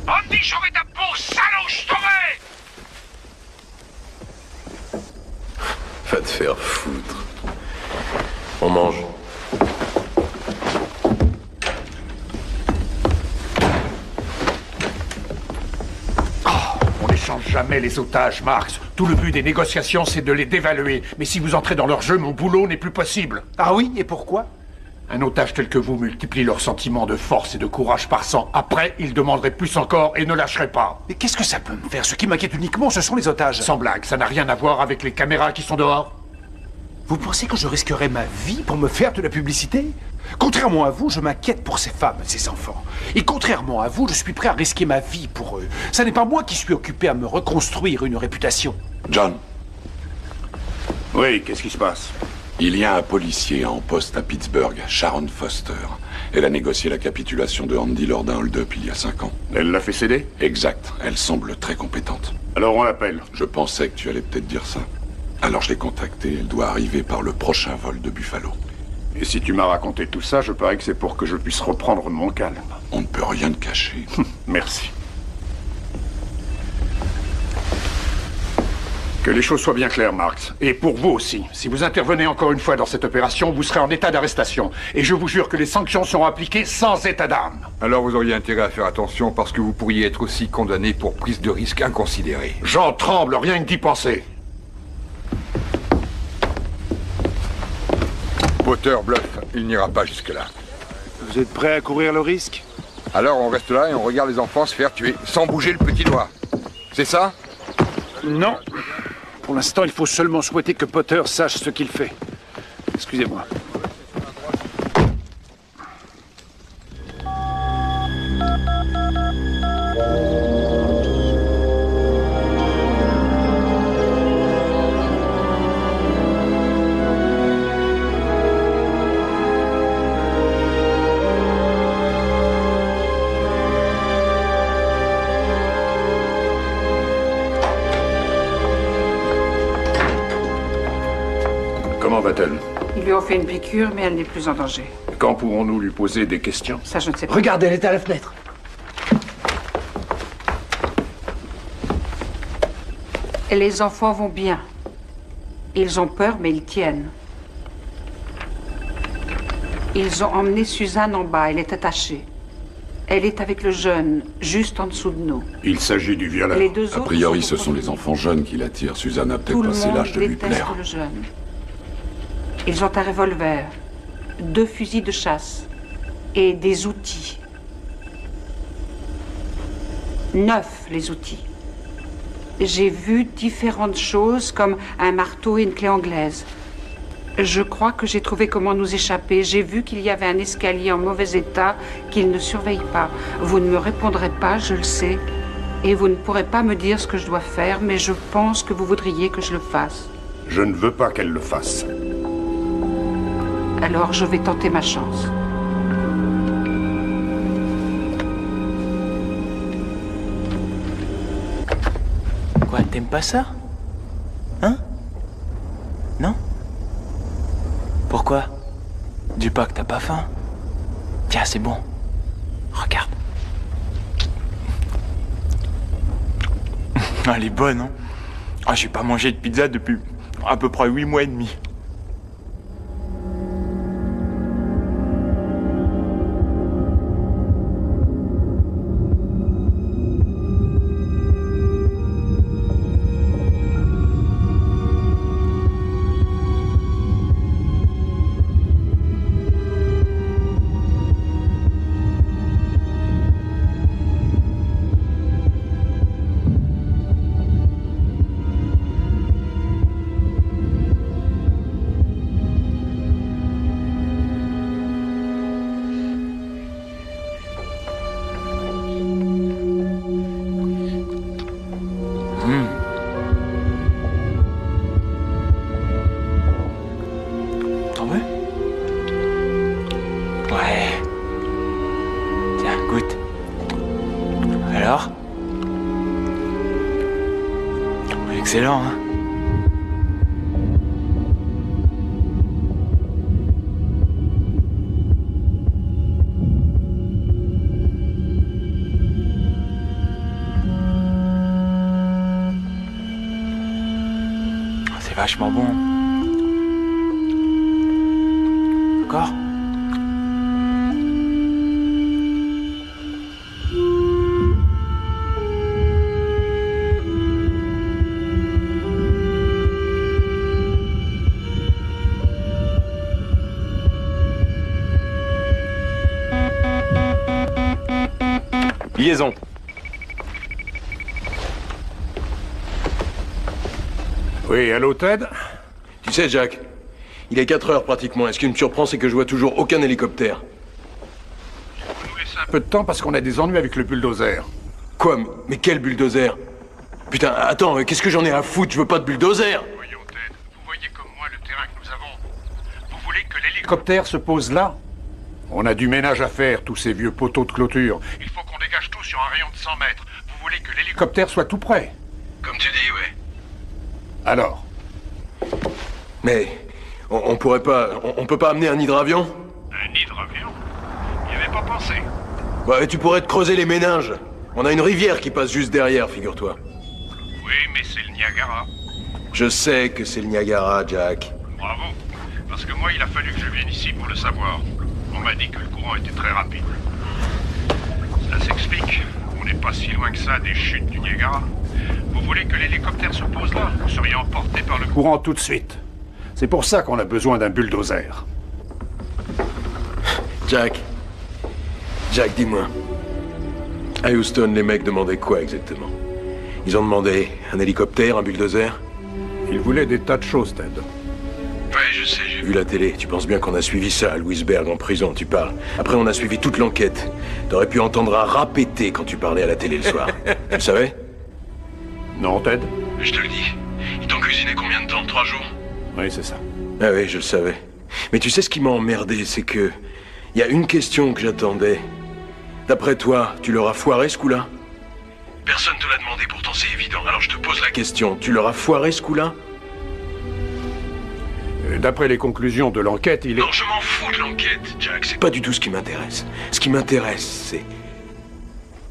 Andy, j'aurai ta peau, salaud, je t'aurai! Va te faire foutre. On mange. On n'échange jamais les otages, Marx. Tout le but des négociations, c'est de les dévaluer. Mais si vous entrez dans leur jeu, mon boulot n'est plus possible. Ah oui, et pourquoi? Un otage tel que vous multiplie leurs sentiments de force et de courage par 100. Après, ils demanderaient plus encore et ne lâcheraient pas. Mais qu'est-ce que ça peut me faire? Ce qui m'inquiète uniquement, ce sont les otages. Sans blague, ça n'a rien à voir avec les caméras qui sont dehors. Vous pensez que je risquerais ma vie pour me faire de la publicité? Contrairement à vous, je m'inquiète pour ces femmes, ces enfants. Et contrairement à vous, je suis prêt à risquer ma vie pour eux. Ça n'est pas moi qui suis occupé à me reconstruire une réputation. John. Oui, qu'est-ce qui se passe? Il y a un policier en poste à Pittsburgh, Sharon Foster. Elle a négocié la capitulation de Andy lors d'un hold-up il y a 5 ans. Elle l'a fait céder? Exact. Elle semble très compétente. Alors on l'appelle. Je pensais que tu allais peut-être dire ça. Alors je l'ai contactée. Elle doit arriver par le prochain vol de Buffalo. Et si tu m'as raconté tout ça, je parie que c'est pour que je puisse reprendre mon calme. On ne peut rien te cacher. Merci. Que les choses soient bien claires, Marx. Et pour vous aussi. Si vous intervenez encore une fois dans cette opération, vous serez en état d'arrestation. Et je vous jure que les sanctions seront appliquées sans état d'âme. Alors vous auriez intérêt à faire attention parce que vous pourriez être aussi condamné pour prise de risque inconsidérée. J'en tremble, rien que d'y penser. Potter bluffe, il n'ira pas jusque-là. Vous êtes prêt à courir le risque? Alors on reste là et on regarde les enfants se faire tuer, sans bouger le petit doigt. C'est ça? Non. Pour l'instant, il faut seulement souhaiter que Potter sache ce qu'il fait. Excusez-moi. Comment va-t-elle? Ils lui ont fait une piqûre, mais elle n'est plus en danger. Quand pourrons-nous lui poser des questions? Ça, je ne sais pas. Regardez, elle est à la fenêtre. Les enfants vont bien. Ils ont peur, mais ils tiennent. Ils ont emmené Suzanne en bas. Elle est attachée. Elle est avec le jeune, juste en dessous de nous. Il s'agit du violeur. Les deux A autres priori, sont ce sont les enfants jeunes qui l'attirent. Suzanne a Tout peut-être le passé monde l'âge de lui déteste plaire. le jeune. Ils ont un revolver, 2 fusils de chasse et des outils. 9, les outils. J'ai vu différentes choses comme un marteau et une clé anglaise. Je crois que j'ai trouvé comment nous échapper. J'ai vu qu'il y avait un escalier en mauvais état qu'ils ne surveillent pas. Vous ne me répondrez pas, je le sais. Et vous ne pourrez pas me dire ce que je dois faire, mais je pense que vous voudriez que je le fasse. Je ne veux pas qu'elle le fasse. Alors je vais tenter ma chance. Quoi, t'aimes pas ça? Hein? Non? Pourquoi? Dis pas que t'as pas faim. Tiens, c'est bon. Regarde. Elle est bonne, hein? Ah, j'ai pas mangé de pizza depuis à peu près 8 mois et demi. T'en veux? Ouais. Tiens, goûte. Alors? Excellent, hein? C'est vachement bon. Encore? Liaison. Oui, allô, Ted? Tu sais, Jack, il est 4 heures pratiquement, et ce qui me surprend, c'est que je vois toujours aucun hélicoptère. Un peu de temps parce qu'on a des ennuis avec le bulldozer. Quoi? Mais quel bulldozer? Putain, attends, qu'est-ce que j'en ai à foutre? Je veux pas de bulldozer! Voyons, Ted, vous voyez comme moi le terrain que nous avons. Vous voulez que l'hélicoptère... L'hélicoptère se pose là? On a du ménage à faire, tous ces vieux poteaux de clôture. Il faut qu'on dégage tout sur un rayon de 100 mètres. Vous voulez que l'hélicoptère... L'hélicoptère soit tout prêt. Comme tu dis, ouais. Alors? Mais... on pourrait pas... On peut pas amener un hydravion? Un hydravion? N'y avait pas pensé. Ouais, tu pourrais te creuser les méninges. On a une rivière qui passe juste derrière, figure-toi. Oui, mais c'est le Niagara. Je sais que c'est le Niagara, Jack. Bravo. Parce que moi, il a fallu que je vienne ici pour le savoir. On m'a dit que le courant était très rapide. Cela s'explique. On n'est pas si loin que ça des chutes du Niagara. Vous voulez que l'hélicoptère se pose là? Vous seriez emporté par le Courant tout de suite. C'est pour ça qu'on a besoin d'un bulldozer. Jack, dis-moi. À Houston, les mecs demandaient quoi exactement? Ils ont demandé un hélicoptère, un bulldozer? Ils voulaient des tas de choses, Ted. Ouais, je sais, J'ai vu la télé. Tu penses bien qu'on a suivi ça à Louisberg en prison, tu parles. Après, on a suivi toute l'enquête. T'aurais pu entendre un rat péter quand tu parlais à la télé le soir. Tu le savais? Non, Ted? Je te le dis. Ils t'ont cuisiné combien de temps? 3 jours? Oui, c'est ça. Ah oui, je le savais. Mais tu sais ce qui m'a emmerdé, c'est que... Il y a une question que j'attendais. D'après toi, tu leur as foiré ce coup-là? Personne te l'a demandé, pourtant c'est évident. Alors je te pose la question. Question, tu leur as foiré ce coup-là? D'après les conclusions de l'enquête, il est... Non, je m'en fous de l'enquête, Jack. C'est pas du tout ce qui m'intéresse. Ce qui m'intéresse, c'est...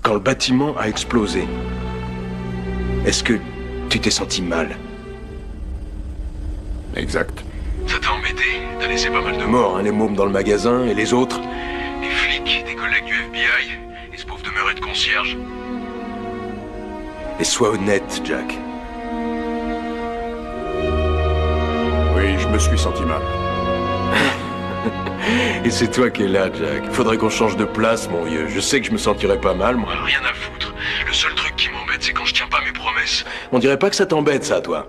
Quand le bâtiment a explosé, est-ce que tu t'es senti mal? Exact. Ça t'a embêté? T'as laissé pas mal de Morts, hein, les mômes dans le magasin, et les autres? Les flics, des collègues du FBI, et ce pauvre demeuré de concierge. Et sois honnête, Jack. Oui, je me suis senti mal. Et c'est toi qui es là, Jack. Faudrait qu'on change de place, mon vieux. Je sais que je me sentirais pas mal, moi. Rien à foutre. Le seul truc qui m'embête, c'est quand je tiens pas mes promesses. On dirait pas que ça t'embête, ça, toi.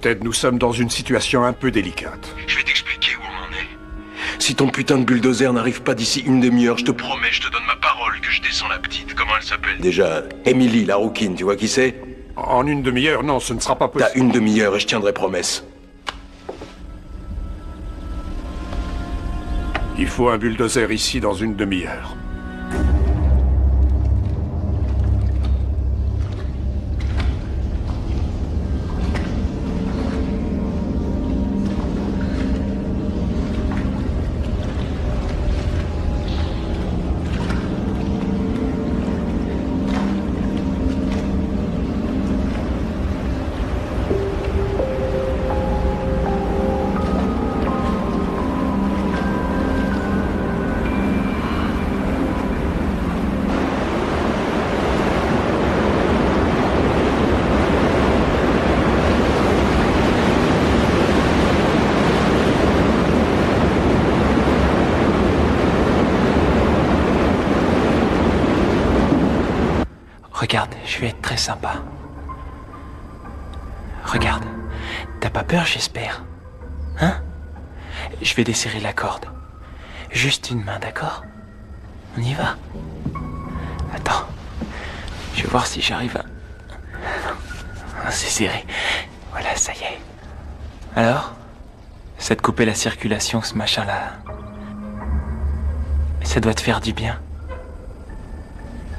Ted, nous sommes dans une situation un peu délicate. Je vais t'expliquer où on en est. Si ton putain de bulldozer n'arrive pas d'ici une demi-heure, je te promets... Promets, je te donne ma parole que je descends la petite. Comment elle s'appelle? Déjà, Emily, la rouquine, tu vois qui c'est? En une demi-heure, non, ce ne sera pas possible. T'as une demi-heure et je tiendrai promesse. Il faut un bulldozer ici dans une demi-heure. Regarde, je vais être très sympa. Regarde, t'as pas peur, j'espère? Hein? Je vais desserrer la corde. Juste une main, d'accord? On y va? Attends, je vais voir si j'arrive à... Ah, c'est serré. Voilà, ça y est. Alors? Ça te coupait la circulation, ce machin-là. Ça doit te faire du bien.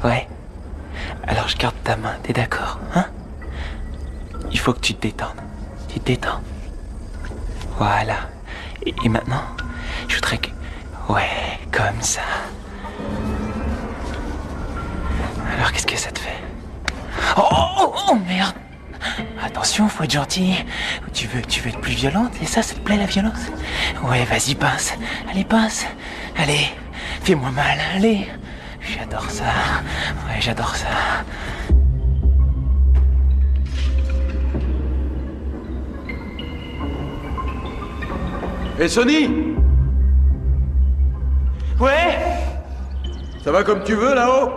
Ouais. Alors je garde ta main, t'es d'accord, hein? Il faut que tu te détendes. Tu te détends. Voilà. Et maintenant, je voudrais que... Ouais, comme ça. Alors qu'est-ce que ça te fait? Oh, merde! Attention, faut être gentil. Tu veux être plus violente? Et ça te plaît la violence? Ouais, vas-y, pince. Allez, pince. Allez, fais-moi mal, allez. J'adore ça. Ouais, j'adore ça. Hé, Sonny! Ouais? Ça va comme tu veux, là-haut?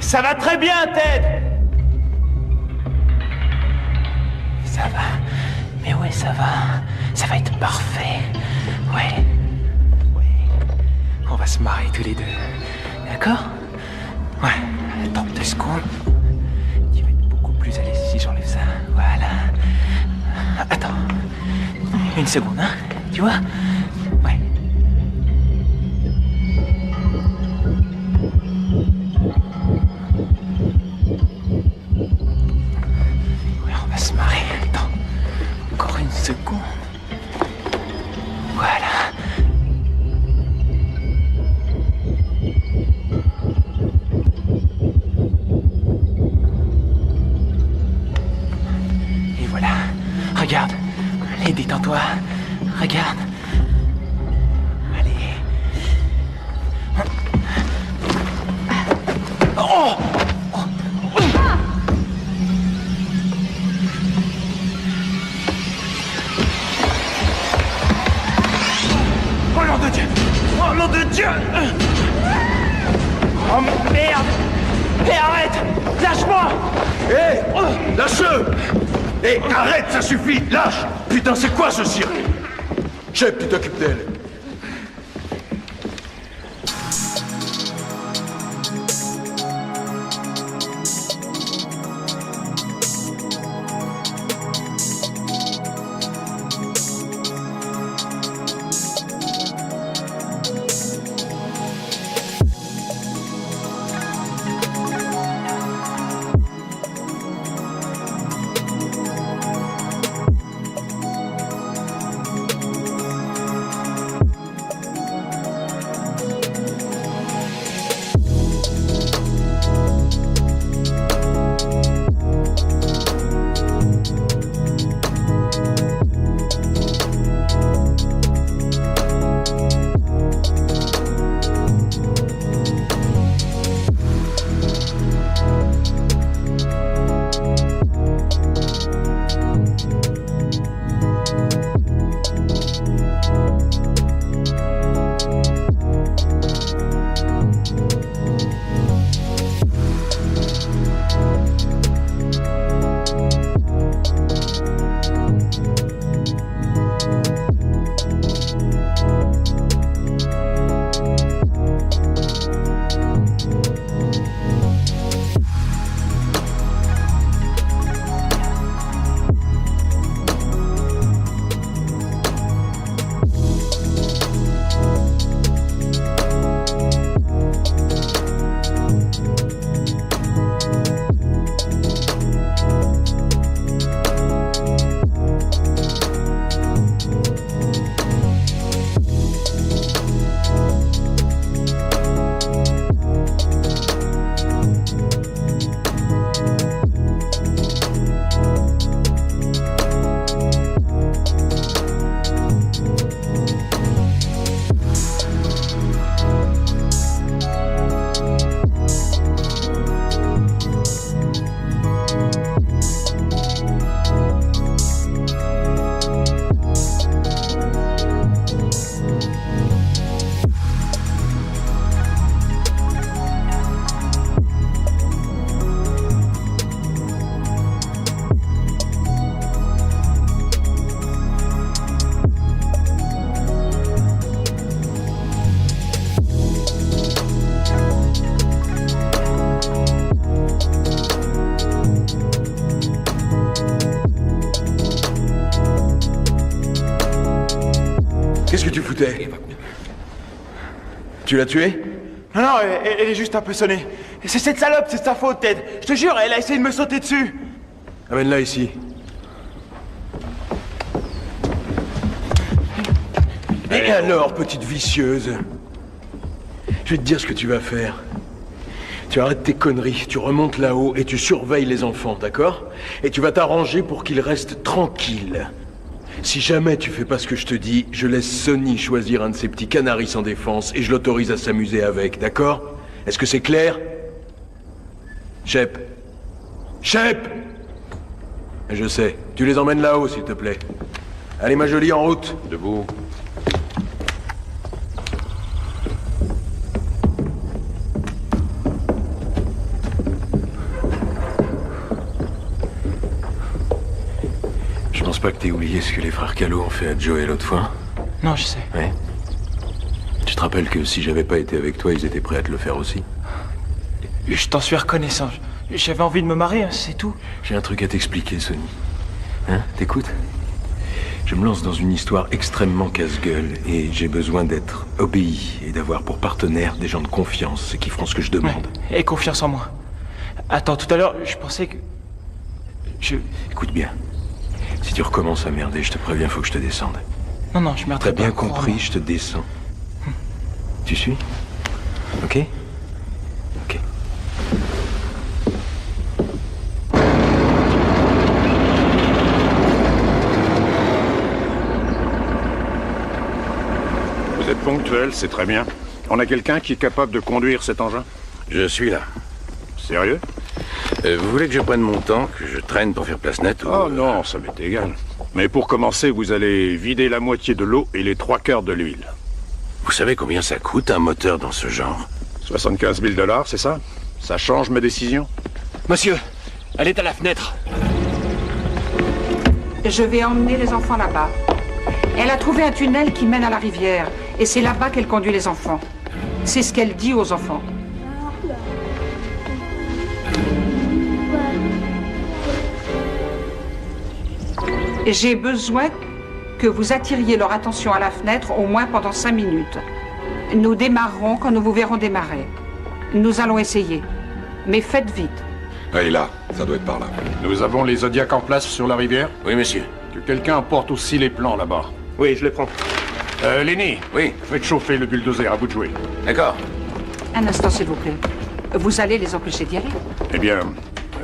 Ça va très bien, Ted. Ça va. Mais ouais, ça va. Ça va être parfait. Ouais. On va se marrer tous les deux. D'accord? Ouais. Attends 2 secondes. Tu vas être beaucoup plus à l'aise si j'enlève ça. Voilà. Attends. 1 seconde, hein? Tu vois? Ouais. Ouais, on va se marrer. Attends. Encore 1 seconde. Voilà. Et voilà. Regarde. Allez, détends-toi. Regarde. Allez. Oh! Oh nom de Dieu! Oh nom de Dieu! Oh merde! Hé, arrête! Lâche-moi! Hé! Lâche-le! Hé, arrête, ça suffit! Lâche! Putain, c'est quoi ce cirque? Chef, tu t'occupes d'elle. Qu'est-ce que tu foutais? Tu l'as tuée? Non, non, elle est juste un peu sonnée. C'est cette salope, c'est sa faute, Ted. Je te jure, elle a essayé de me sauter dessus. Amène-la ici. Et alors, petite vicieuse? Je vais te dire ce que tu vas faire. Tu arrêtes tes conneries, tu remontes là-haut et tu surveilles les enfants, d'accord? Et tu vas t'arranger pour qu'ils restent tranquilles. Si jamais tu fais pas ce que je te dis, je laisse Sonny choisir un de ces petits canaris sans défense et je l'autorise à s'amuser avec, d'accord? Est-ce que c'est clair? Shep. Shep! Je sais. Tu les emmènes là-haut, s'il te plaît. Allez, ma jolie, en route. Debout. pas que t'aies oublié ce que les frères Callot ont fait à Joey l'autre fois. Non, je sais. Ouais. Tu te rappelles que si j'avais pas été avec toi, ils étaient prêts à te le faire aussi? Je t'en suis reconnaissant. J'avais envie de me marier, c'est tout. J'ai un truc à t'expliquer, Sonny. Hein? T'écoutes? Je me lance dans une histoire extrêmement casse-gueule et j'ai besoin d'être obéi et d'avoir pour partenaire des gens de confiance qui feront ce que je demande. Ouais. Et confiance en moi. Attends, tout à l'heure, je pensais que... Écoute bien. Si tu recommences à merder, je te préviens, faut que je te descende. Non, non, je merderai pas. T'as bien pas, compris, je te descends. Tu suis? Ok? Ok. Vous êtes ponctuel, c'est très bien. On a quelqu'un qui est capable de conduire cet engin? Je suis là. Sérieux? Vous voulez que je prenne mon temps, que je traîne pour faire place nette ou... Oh non, ça m'est égal. Mais pour commencer, vous allez vider la moitié de l'eau et les 3/4 de l'huile. Vous savez combien ça coûte un moteur dans ce genre? 75 000 $, c'est ça? Ça change ma décision? Monsieur, elle est à la fenêtre. Je vais emmener les enfants là-bas. Elle a trouvé un tunnel qui mène à la rivière. Et c'est là-bas qu'elle conduit les enfants. C'est ce qu'elle dit aux enfants. J'ai besoin que vous attiriez leur attention à la fenêtre au moins pendant 5 minutes. Nous démarrerons quand nous vous verrons démarrer. Nous allons essayer. Mais faites vite. Ah, et là, ça doit être par là. Nous avons les Zodiacs en place sur la rivière? Oui, monsieur. Que quelqu'un apporte aussi les plans là-bas. Oui, je les prends. Lenny. Oui. Faites chauffer le bulldozer, à vous de jouer. D'accord. Un instant, s'il vous plaît. Vous allez les empêcher d'y aller? Eh bien,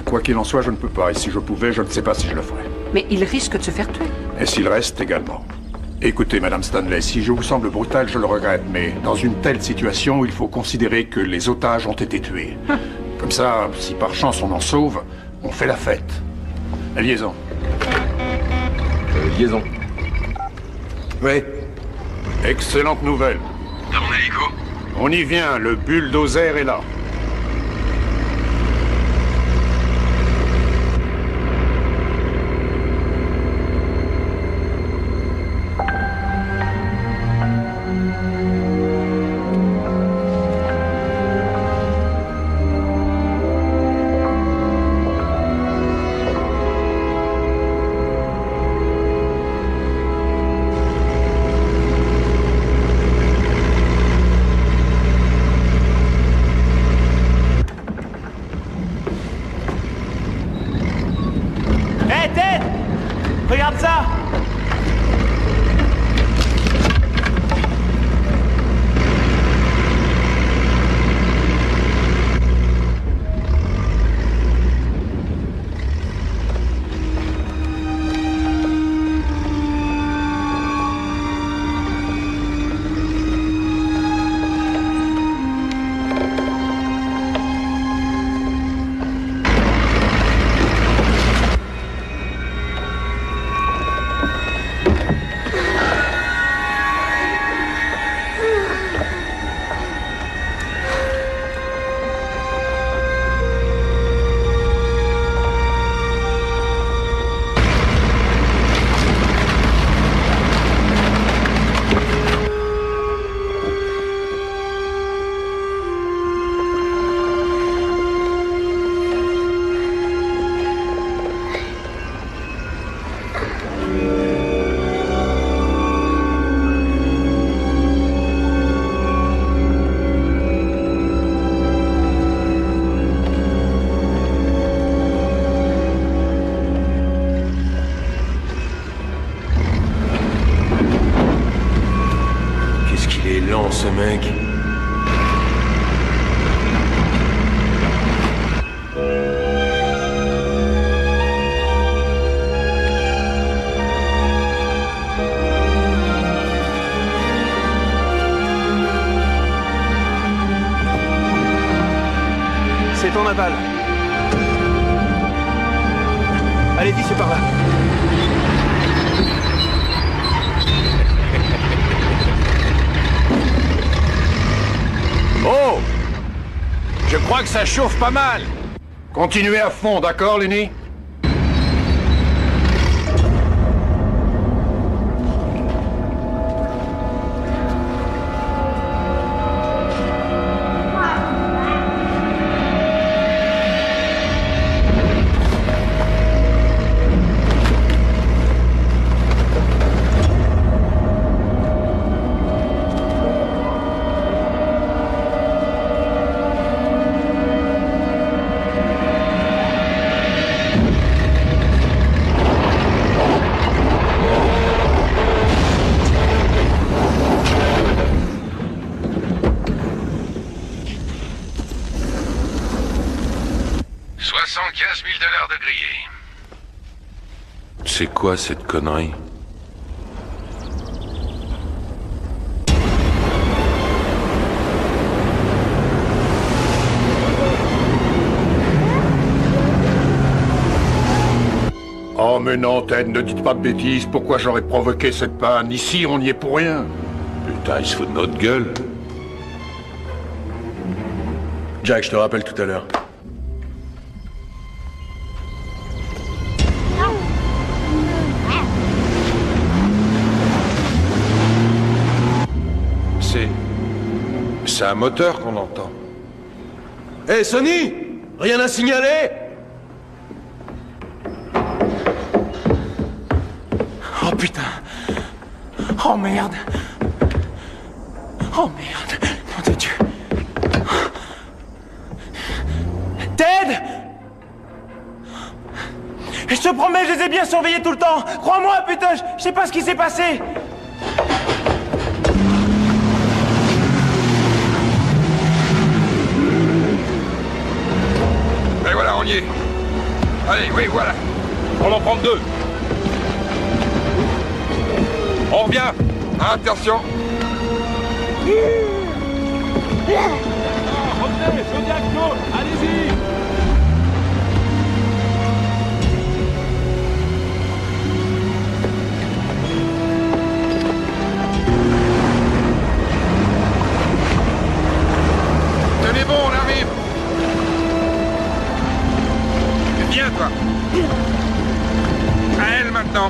quoi qu'il en soit, je ne peux pas. Et si je pouvais, je ne sais pas si je le ferais. Mais il risque de se faire tuer. Et s'il reste également. Écoutez, Madame Stanley, si je vous semble brutal, je le regrette, mais dans une telle situation, il faut considérer que les otages ont été tués. Comme ça, si par chance on en sauve, on fait la fête. La liaison. Liaison. Oui. Excellente nouvelle. T'as mon hélico? On y vient, le bulldozer est là. Regarde ça! Ce mec. C'est ton aval. Allez-y, c'est par là. Oh! Je crois que ça chauffe pas mal. Continuez à fond, d'accord, Lenny? $15 000 de grillé. C'est quoi cette connerie? Oh mais non, Ted, ne dites pas de bêtises. Pourquoi j'aurais provoqué cette panne? Ici, on n'y est pour rien. Putain, il se fout de notre gueule. Jack, je te rappelle tout à l'heure. C'est un moteur qu'on entend. Hé, Sonny! Rien à signaler? Oh putain. Oh merde. Oh merde. Nom de Dieu. Ted! Je te promets, je les ai bien surveillés tout le temps. Crois-moi, putain, je sais pas ce qui s'est passé. Et voilà, on y est. Allez, oui, voilà. On en prend 2. On revient. Attention. Revenez, Zodiac Claude, allez-y. Tenez bon, on arrive. Viens, toi. À elle, maintenant.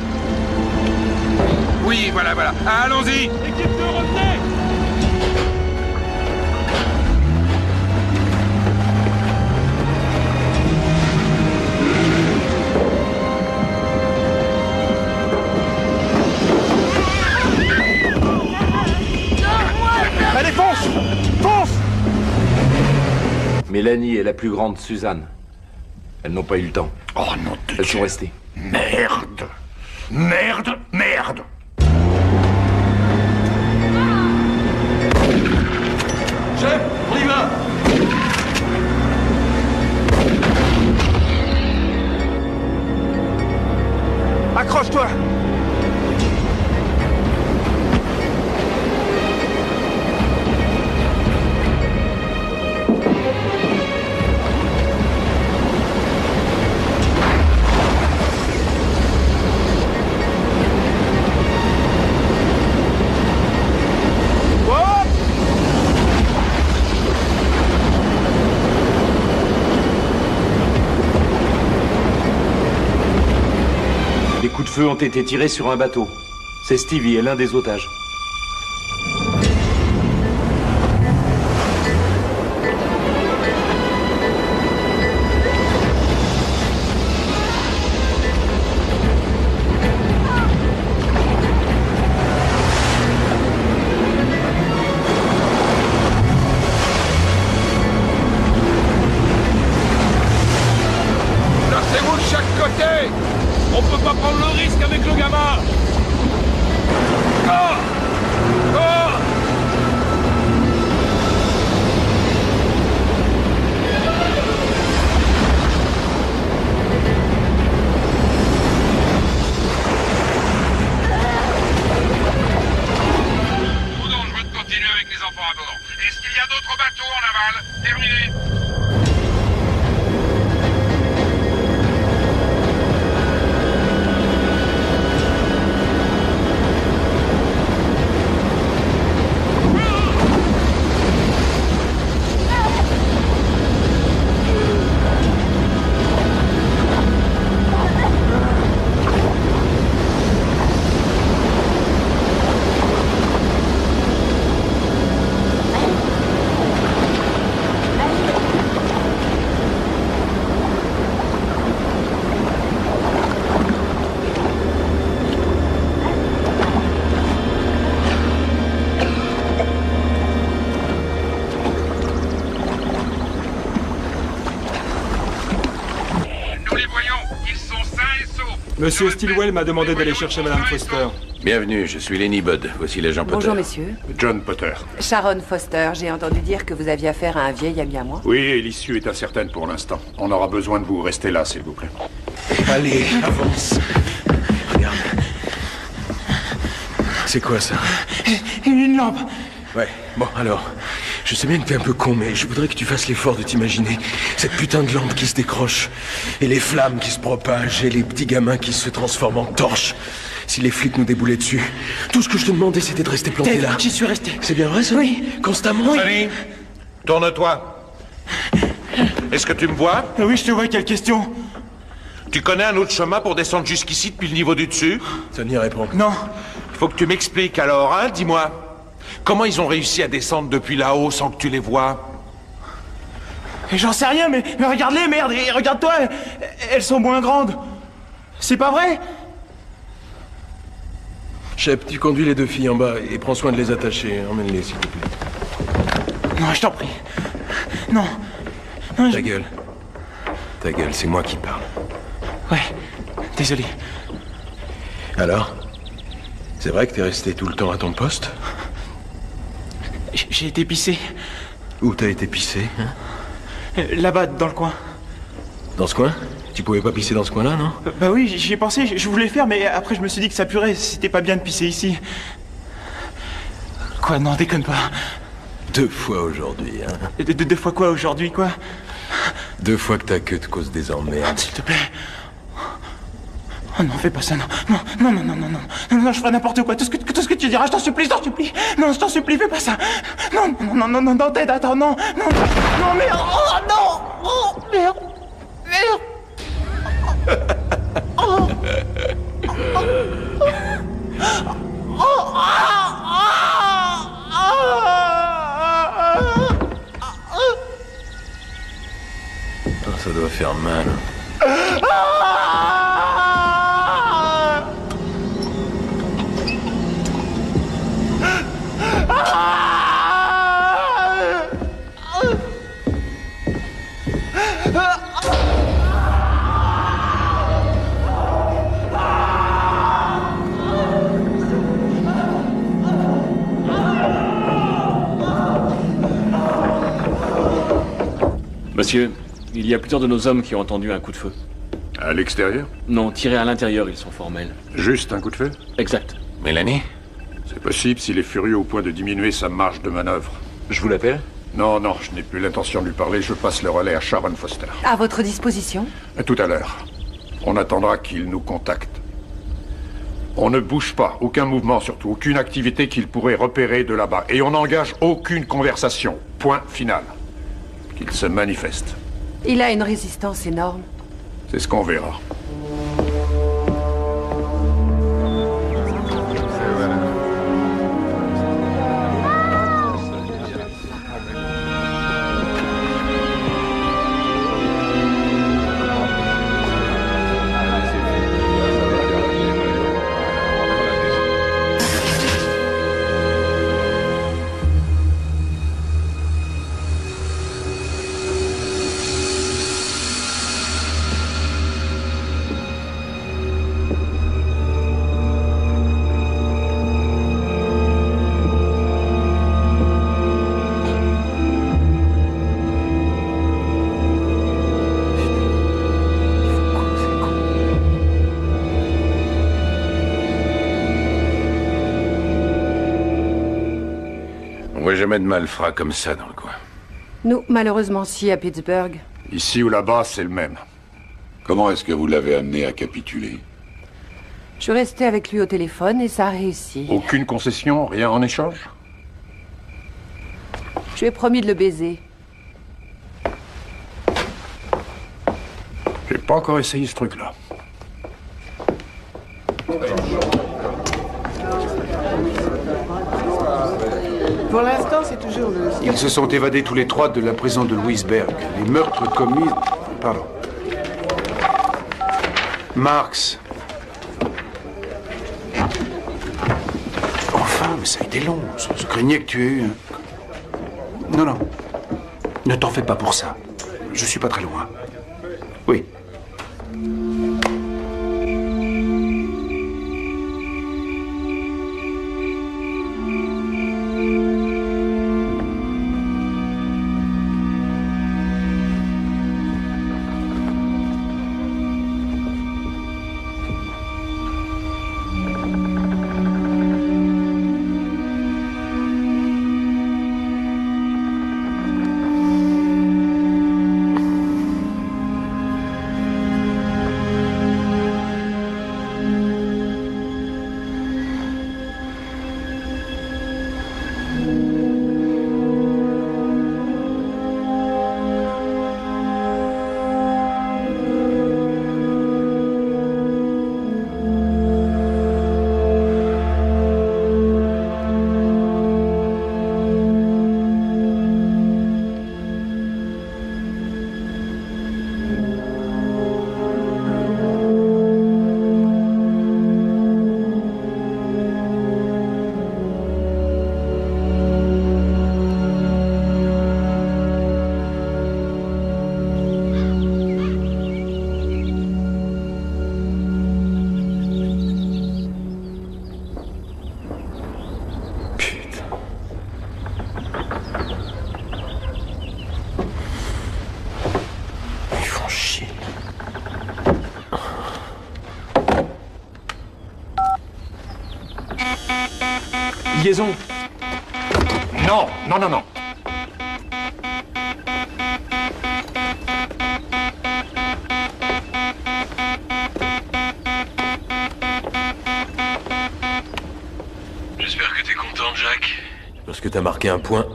Oui, voilà, voilà. Allons-y. Équipe 2, revenez. Allez, fonce! Fonce! Mélanie et la plus grande, Suzanne. Elles n'ont pas eu le temps. Oh non de Dieu. Elles sont restées. Merde. Merde, merde. Chef, on y va! Accroche-toi! Des coups de feu ont été tirés sur un bateau. C'est Stevie et l'un des otages. Lancez-vous de chaque côté. On peut pas prendre le risque avec le gamin. Oh! Oh! Boudon, je veux continuer avec les enfants à bord. Est-ce qu'il y a d'autres bateaux en aval? Terminé. Monsieur Stilwell m'a demandé d'aller chercher Madame Foster. Bienvenue, je suis Lenny Budd. Voici l'agent Potter. Bonjour, messieurs. John Potter. Sharon Foster, j'ai entendu dire que vous aviez affaire à un vieil ami à moi. Oui, et l'issue est incertaine pour l'instant. On aura besoin de vous. Restez là, s'il vous plaît. Allez, avance. Regarde. C'est quoi ça? Une lampe. Ouais, bon, alors... Je sais bien que t'es un peu con, mais je voudrais que tu fasses l'effort de t'imaginer cette putain de lampe qui se décroche, et les flammes qui se propagent, et les petits gamins qui se transforment en torches. Si les flics nous déboulaient dessus, tout ce que je te demandais, c'était de rester planté là. J'y suis resté. C'est bien vrai, ça? Oui. Constamment? Sonny, tourne-toi. Est-ce que tu me vois? Oui, je te vois, quelle question? Tu connais un autre chemin pour descendre jusqu'ici depuis le niveau du dessus? Sonny répond. Non. Faut que tu m'expliques alors, hein, dis-moi. Comment ils ont réussi à descendre depuis là-haut sans que tu les vois? J'en sais rien, mais regarde-les, merde, et regarde-toi, elles sont moins grandes. C'est pas vrai? Shep, tu conduis les deux filles en bas et prends soin de les attacher. Emmène-les, s'il te plaît. Non, je t'en prie. Non. Non, Ta gueule. Ta gueule, c'est moi qui parle. Ouais, désolé. Alors? C'est vrai que t'es resté tout le temps à ton poste? J'ai été pissé. Où t'as été pissé, hein? Là-bas, dans le coin. Dans ce coin? Tu pouvais pas pisser dans ce coin-là, non? Bah oui, j'y ai pensé, je voulais le faire, mais après je me suis dit que ça puerait, c'était pas bien de pisser ici. Quoi, non, déconne pas. 2 fois aujourd'hui, hein? 2 fois quoi aujourd'hui, quoi? 2 fois que ta queue te cause des emmerdes. S'il te plaît. Oh non, fais pas ça, non. Non, je ferai n'importe quoi. Tout ce que tu diras, je t'en supplie. Non, je t'en supplie, fais pas ça. Non, Ted, attends, non, merde. Oh, merde. Ça doit faire mal. Monsieur, il y a plusieurs de nos hommes qui ont entendu un coup de feu. À l'extérieur? Non, tirés à l'intérieur, ils sont formels. Juste un coup de feu? Exact. Mélanie? C'est possible s'il est furieux au point de diminuer sa marge de manœuvre. Je vous l'appelle? Non, je n'ai plus l'intention de lui parler. Je passe le relais à Sharon Foster. À votre disposition. À tout à l'heure. On attendra qu'il nous contacte. On ne bouge pas, aucun mouvement surtout, aucune activité qu'il pourrait repérer de là-bas. Et on n'engage aucune conversation. Point final. Qu'il se manifeste. Il a une résistance énorme. C'est ce qu'on verra. On voit jamais de malfrats comme ça dans le coin. Nous, malheureusement, si, à Pittsburgh. Ici ou là-bas, c'est le même. Comment est-ce que vous l'avez amené à capituler? Je suis restée avec lui au téléphone et ça a réussi. Aucune concession, rien en échange? Je lui ai promis de le baiser. J'ai pas encore essayé ce truc-là. Pour l'instant, c'est toujours le... Ils se sont évadés tous les 3 de la prison de Louisberg. Les meurtres commis... Pardon. Marx. Enfin, mais ça a été long. Je craignais que tu aies eu... Non. Ne t'en fais pas pour ça. Je suis pas très loin. Oui. Liaison. Non, non, non, non. J'espère que t'es content, Jack. Parce que t'as marqué un point.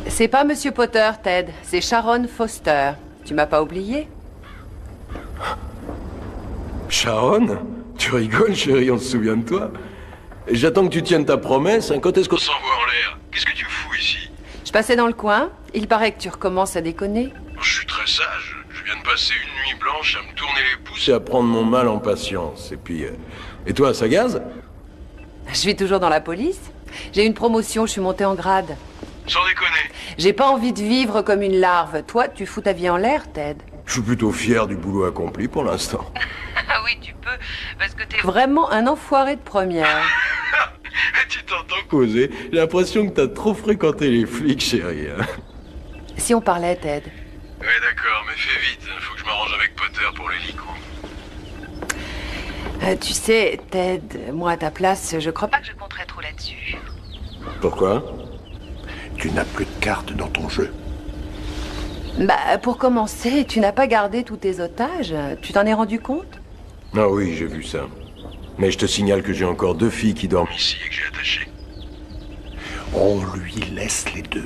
C'est pas Monsieur Potter, Ted. C'est Sharon Foster. Tu m'as pas oublié? Sharon? Tu rigoles, chérie, on se souvient de toi. J'attends que tu tiennes ta promesse, hein. Quand est-ce qu'on s'envoie en l'air? Qu'est-ce que tu fous ici? Je passais dans le coin. Il paraît que tu recommences à déconner. Je suis très sage. Je viens de passer une nuit blanche à me tourner les pouces. C'est à prendre mon mal en patience. Et puis... Et toi, ça gaze? Je suis toujours dans la police. J'ai eu une promotion, je suis montée en grade. Sans déconner. J'ai pas envie de vivre comme une larve. Toi, tu fous ta vie en l'air, Ted. Je suis plutôt fier du boulot accompli pour l'instant. Ah oui, tu peux, parce que t'es vraiment un enfoiré de première. Tu t'entends Causer, j'ai l'impression que t'as trop fréquenté les flics, chérie. Hein. Si on parlait, Ted. Ouais, d'accord, mais fais vite. Faut que je m'arrange avec Potter pour l'hélico. Tu sais, Ted, moi à ta place, je crois pas que je compterais trop là-dessus. Pourquoi? Tu n'as plus de cartes dans ton jeu. Bah, pour commencer, tu n'as pas gardé tous tes otages. Tu t'en es rendu compte? Ah oui, j'ai vu ça. Mais je te signale que j'ai encore 2 filles qui dorment ici et que j'ai attaché. On lui laisse les 2.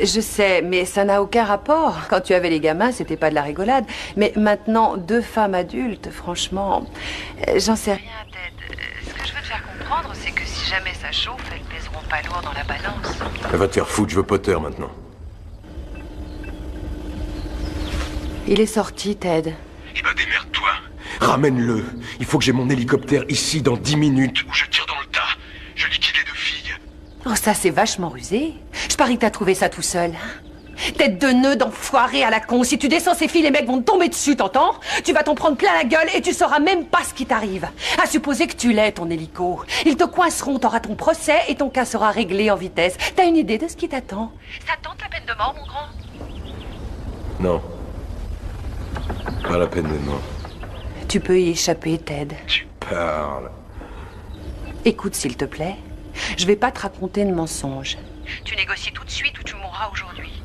Je sais, mais ça n'a aucun rapport. Quand tu avais les gamins, c'était pas de la rigolade. Mais maintenant, 2 femmes adultes, franchement, j'en sais rien, Ted. Ce que je veux te faire comprendre, c'est que si jamais ça chauffe, elles pèseront pas lourd dans la balance. Elle va te faire foutre, je veux Potter maintenant. Il est sorti, Ted. Eh ben démerde-toi. Ramène-le. Il faut que j'ai mon hélicoptère ici dans 10 minutes. Ou je tire dans le tas. Je liquide les 2 filles. Oh, ça, c'est vachement rusé. Je parie que t'as trouvé ça tout seul. Hein? Tête de nœud d'enfoiré à la con. Si tu descends ces filles, les mecs vont te tomber dessus, t'entends? Tu vas t'en prendre plein la gueule et tu sauras même pas ce qui t'arrive. À supposer que tu l'aies, ton hélico. Ils te coinceront, t'auras ton procès et ton cas sera réglé en vitesse. T'as une idée de ce qui t'attend? Ça tente la peine de mort, mon grand? Non. Pas la peine de mort. Tu peux y échapper, Ted. Tu parles. Écoute, s'il te plaît. Je vais pas te raconter de mensonges. Tu négocies tout de suite ou tu mourras aujourd'hui.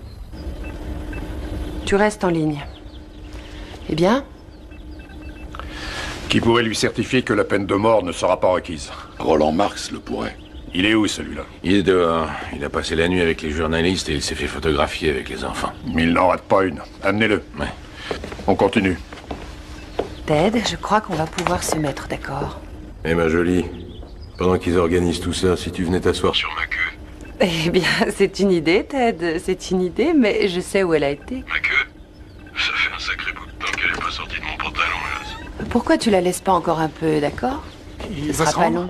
Tu restes en ligne. Eh bien? Qui pourrait lui certifier que la peine de mort ne sera pas requise? Roland Marx le pourrait. Il est où, celui-là? Il est dehors. Il a passé la nuit avec les journalistes et il s'est fait photographier avec les enfants. Mais il n'en rate pas une. Amenez-le. Ouais. On continue. Ted, je crois qu'on va pouvoir se mettre d'accord. Eh ma jolie, pendant qu'ils organisent tout ça, si tu venais t'asseoir sur ma queue. Eh bien, c'est une idée, Ted. C'est une idée, mais je sais où elle a été. Ma queue? Ça fait un sacré bout de temps qu'elle est pas sortie de mon pantalon, là. Pourquoi tu la laisses pas encore un peu, d'accord? Ce sera pas long.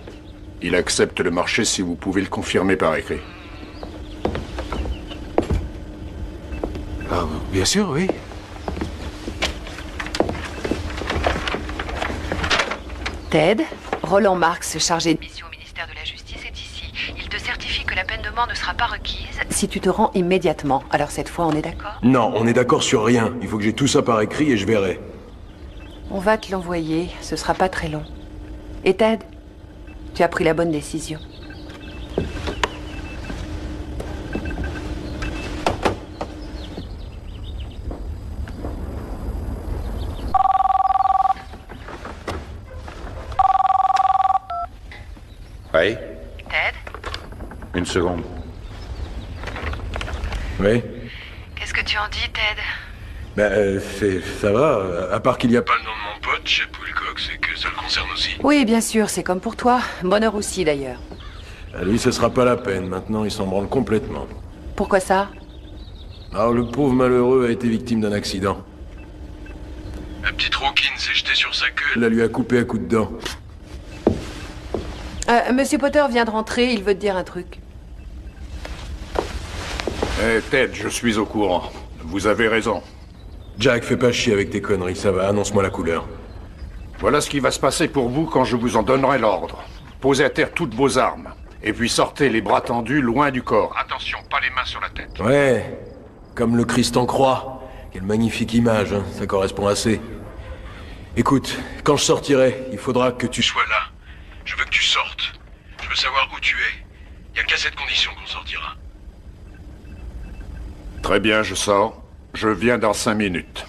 Il accepte le marché si vous pouvez le confirmer par écrit. Ah, bien sûr, oui. Ted, Roland Marx, chargé de mission au ministère de la Justice, est ici. Il te certifie que la peine de mort ne sera pas requise si tu te rends immédiatement. Alors cette fois, on est d'accord? Non, on est d'accord sur rien. Il faut que j'ai tout ça par écrit et je verrai. On va te l'envoyer, ce sera pas très long. Et Ted, tu as pris la bonne décision. Oui? Ted? Une seconde. Oui? Qu'est-ce que tu en dis, Ted? Ça va, à part qu'il y a Pas le nom de mon pote, Chap Wilcox, et que ça le concerne aussi. Oui, bien sûr, c'est comme pour toi. Bonheur aussi, d'ailleurs. À lui, ce sera pas la peine. Maintenant, il s'en branle complètement. Pourquoi ça? Alors, le pauvre malheureux a été victime d'un accident. La petite rouquine s'est jetée sur sa queue. Elle la lui a coupé à coups de dents. Monsieur Potter vient de rentrer, il veut te dire un truc. Ted, je suis au courant. Vous avez raison. Jack, fais pas chier avec tes conneries, ça va, annonce-moi la couleur. Voilà ce qui va se passer pour vous quand je vous en donnerai l'ordre. Posez à terre toutes vos armes. Et puis sortez les bras tendus loin du corps. Attention, pas les mains sur la tête. Ouais, comme le Christ en croix. Quelle magnifique image, hein, ça correspond assez. Écoute, quand je sortirai, il faudra que tu sois là. Je veux que tu sortes. Je veux savoir où tu es. Il n'y a qu'à cette condition qu'on sortira. Très bien, je sors. Je viens dans 5 minutes.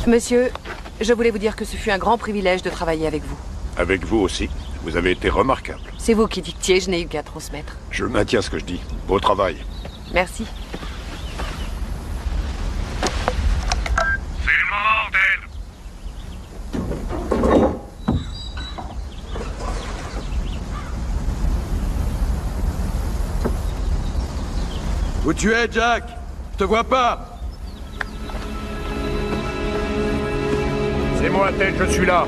Monsieur, je voulais vous dire que ce fut un grand privilège de travailler avec vous. Avec vous aussi. Vous avez été remarquable. C'est vous qui dictiez, je n'ai eu qu'à transmettre. Je maintiens ce que je dis. Beau travail. Merci. C'est le moment, Ted. Où tu es, Jack? Je te vois pas. C'est moi, Ted, je suis là.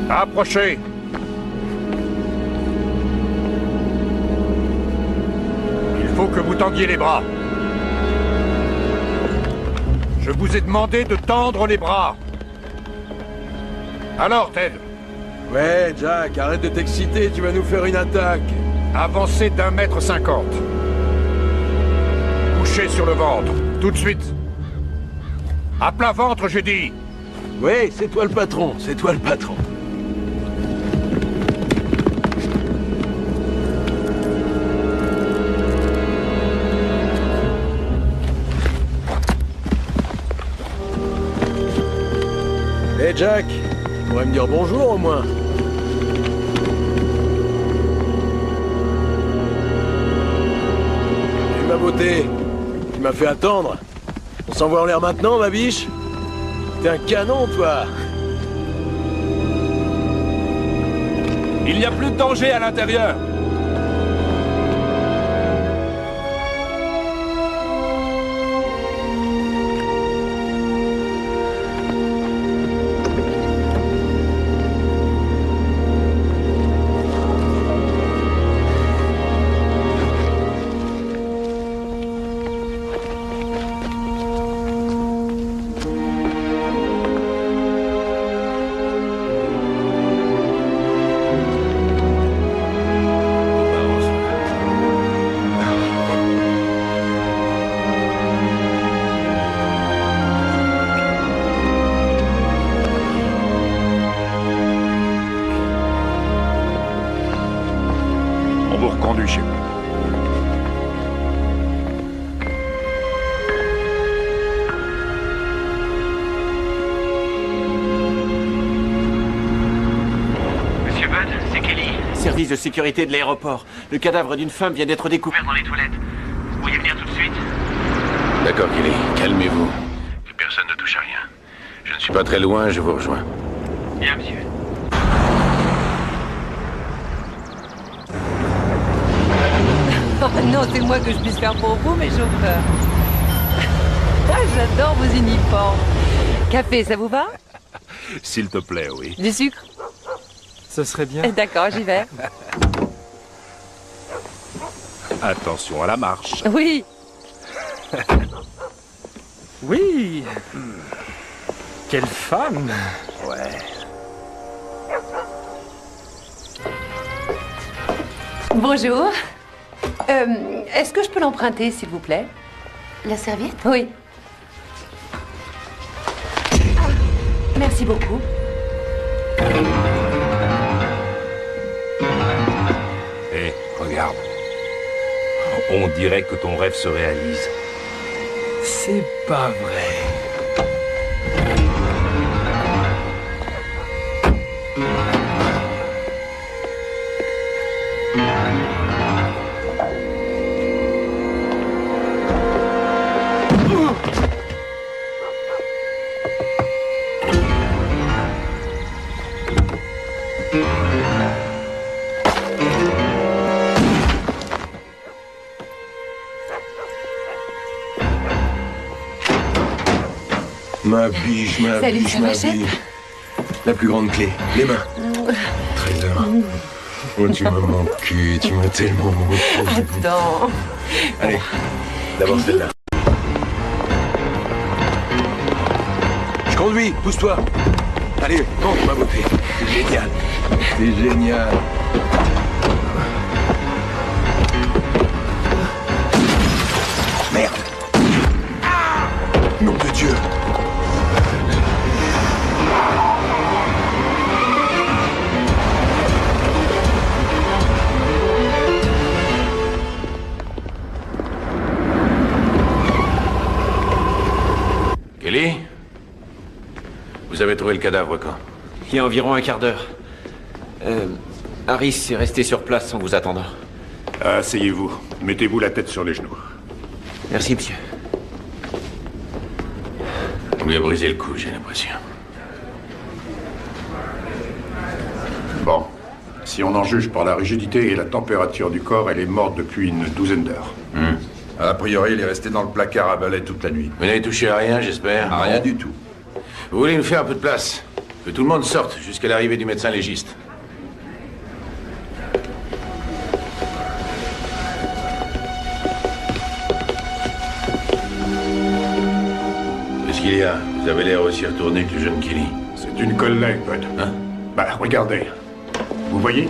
Approchez. Il faut que vous tendiez les bras. Je vous ai demandé de tendre les bras. Alors, Ted? Ouais, Jack, arrête de t'exciter, tu vas nous faire une attaque. Avancez d'1,50 m. Couchez sur le ventre, tout de suite. À plat ventre, j'ai dit. Ouais, c'est toi le patron, c'est toi le patron. Hé Jack, tu pourrais me dire bonjour au moins. Salut ma beauté, tu m'as fait attendre. On s'envoie en l'air maintenant ma biche? T'es un canon toi. Il n'y a plus de danger à l'intérieur. On vous reconduit chez vous. Monsieur Budd, c'est Kelly. Service de sécurité de l'aéroport. Le cadavre d'une femme vient d'être découvert dans les toilettes. Vous pourriez venir tout de suite? D'accord, Kelly. Calmez-vous. Que personne ne touche à rien. Je ne suis pas très loin, je vous rejoins. Bien, monsieur. Oh non, c'est moi que je puisse faire pour vous, mes chauffeurs. Ah, j'adore vos uniformes. Café, ça vous va? S'il te plaît, oui. Du sucre? Ce serait bien. D'accord, j'y vais. Attention à la marche. Oui. Oui. Quelle femme. Ouais. Bonjour. Est-ce que je peux l'emprunter, s'il vous plaît? La serviette? Oui. Merci beaucoup. Hé, regarde. On dirait que ton rêve se réalise. C'est pas vrai. Ma biche, ma Salut, biche, ça ma va, chef? biche. La plus grande clé, les mains. Très bien. Oh, tu m'as manqué, tu m'as tellement manqué. Attends. Allez, D'abord celle-là. Je conduis, pousse-toi. Allez, monte, ma beauté. C'est génial. C'est génial. Merde. Nom de Dieu. Kelly? Vous avez trouvé le cadavre quand? Il y a environ un quart d'heure. Harris est resté sur place en vous attendant. Asseyez-vous. Mettez-vous la tête sur les genoux. Merci, monsieur. On lui a brisé le cou, j'ai l'impression. Bon. Si on en juge par la rigidité et la température du corps, elle est morte depuis une douzaine d'heures. A priori, il est resté dans le placard à balai toute la nuit. Vous n'avez touché à rien, j'espère? À rien du tout. Vous voulez nous faire un peu de place? Que tout le monde sorte jusqu'à l'arrivée du médecin légiste. Qu'est-ce qu'il y a? Vous avez l'air aussi retourné que le jeune Kelly. C'est une collègue, Bud. Hein? Bah, regardez. Vous voyez?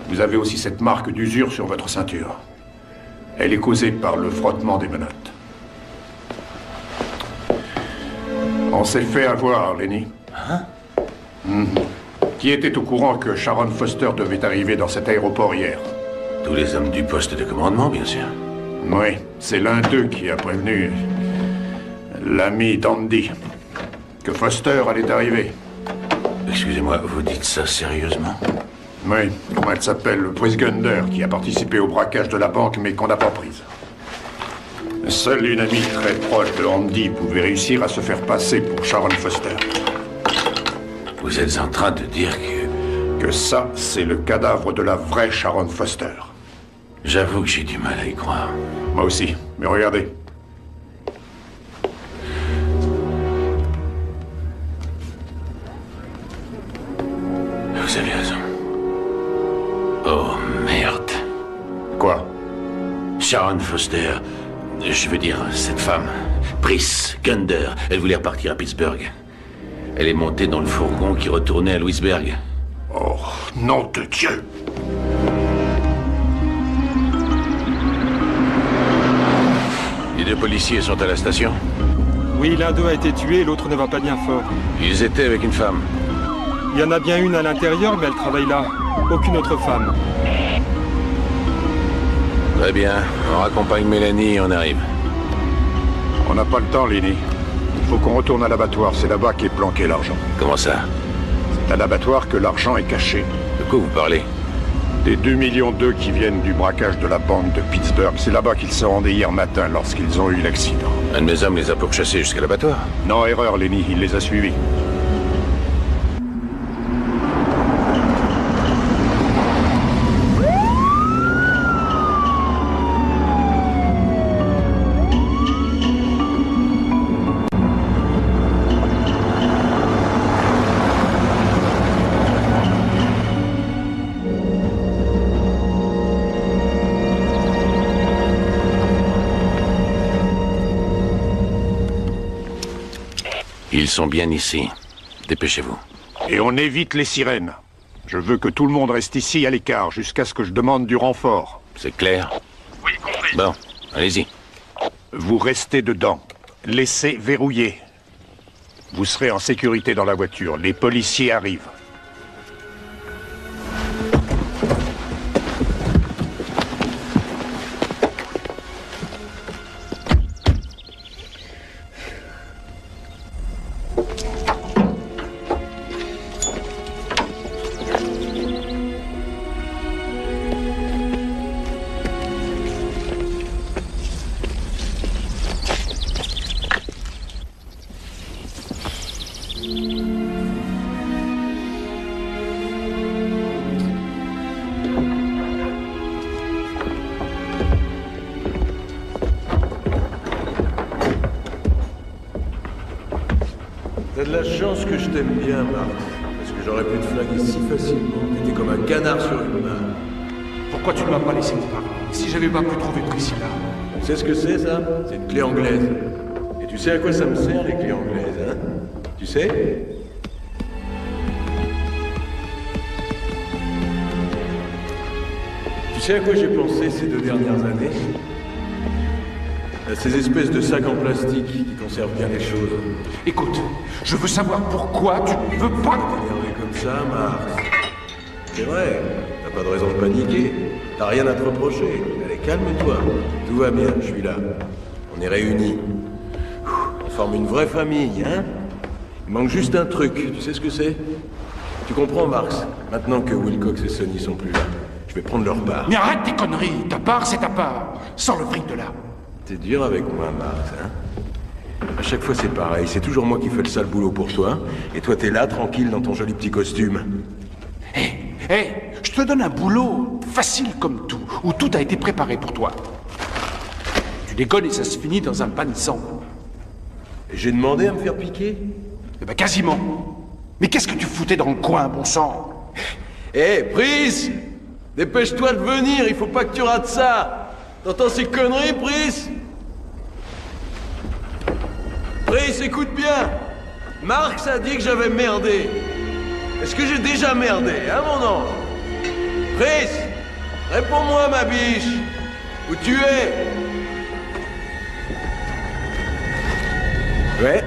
Vous avez aussi cette marque d'usure sur votre ceinture. Elle est causée par le frottement des menottes. On s'est fait avoir, Lenny. Hein? Qui était au courant que Sharon Foster devait arriver dans cet aéroport hier? Tous les hommes du poste de commandement, bien sûr. Oui, c'est l'un d'eux qui a prévenu l'ami d'Andy que Foster allait arriver. Excusez-moi, vous dites ça sérieusement? Oui, comment elle s'appelle? Brice Gunder, qui a participé au braquage de la banque, mais qu'on n'a pas prise. Seule une amie très proche de Andy pouvait réussir à se faire passer pour Sharon Foster. Vous êtes en train de dire que ça, c'est le cadavre de la vraie Sharon Foster. J'avoue que j'ai du mal à y croire. Moi aussi, mais regardez. Vous avez raison. Oh, merde. Quoi? Sharon Foster, je veux dire, cette femme, Brice Gunder, elle voulait repartir à Pittsburgh. Elle est montée dans le fourgon qui retournait à Louisburg. Oh, nom de Dieu! Les deux policiers sont à la station? Oui, l'un d'eux a été tué et l'autre ne va pas bien fort. Ils étaient avec une femme. Il y en a bien une à l'intérieur, mais elle travaille là. Aucune autre femme. Très bien. On raccompagne Mélanie et on arrive. On n'a pas le temps, Lenny. Il faut qu'on retourne à l'abattoir. C'est là-bas qu'est planqué l'argent. Comment ça? C'est à l'abattoir que l'argent est caché. De quoi vous parlez? Des 2,2 millions qui viennent du braquage de la banque de Pittsburgh. C'est là-bas qu'ils se rendaient hier matin lorsqu'ils ont eu l'accident. Un de mes hommes les a pourchassés jusqu'à l'abattoir. Non, erreur, Lenny. Il les a suivis. Ils sont bien ici. Dépêchez-vous. Et on évite les sirènes. Je veux que tout le monde reste ici à l'écart jusqu'à ce que je demande du renfort. C'est clair? Oui, compris. Bon, allez-y. Vous restez dedans. Laissez verrouiller. Vous serez en sécurité dans la voiture. Les policiers arrivent. T'as de la chance que je t'aime bien, Marc. Parce que j'aurais pu te flinguer si facilement. T'étais comme un canard sur une main. Pourquoi tu ne m'as pas laissé me parler? Si j'avais pas pu trouver Priscilla? sais ce que c'est, ça? C'est une clé anglaise. Et tu sais à quoi ça me sert, les clés anglaises, hein? Tu sais? Tu sais à quoi j'ai pensé ces 2 dernières années? À ces espèces de sacs en plastique qui conservent bien les choses. Écoute, je veux savoir pourquoi tu ne veux pas... T'énerver comme ça, Marx. C'est vrai, t'as pas de raison de paniquer. T'as rien à te reprocher. Allez, calme-toi. Tout va bien, je suis là. On est réunis. On forme une vraie famille, hein? Il manque juste un truc. Tu sais ce que c'est? Tu comprends, Marx? Maintenant que Wilcox et Sonny sont plus là, je vais prendre leur part. Mais arrête tes conneries. Ta part, c'est ta part. Sors le fric de là. T'es dur avec moi, Marx, hein? À chaque fois, c'est pareil. C'est toujours moi qui fais le sale boulot pour toi. Et toi, t'es là, tranquille, dans ton joli petit costume. Hé, je te donne un boulot facile comme tout, où tout a été préparé pour toi. Tu déconnes et ça se finit dans un bain de sang. Et j'ai demandé à me faire piquer? Eh ben, quasiment. Mais qu'est-ce que tu foutais dans le coin, bon sang? Hé, Pris! Dépêche-toi de venir, il faut pas que tu rates ça! T'entends ces conneries, Pris? Pris, écoute bien! Marx a dit que j'avais merdé. Est-ce que j'ai déjà merdé, hein, mon ange? Pris! Réponds-moi, ma biche! Où tu es? Ouais?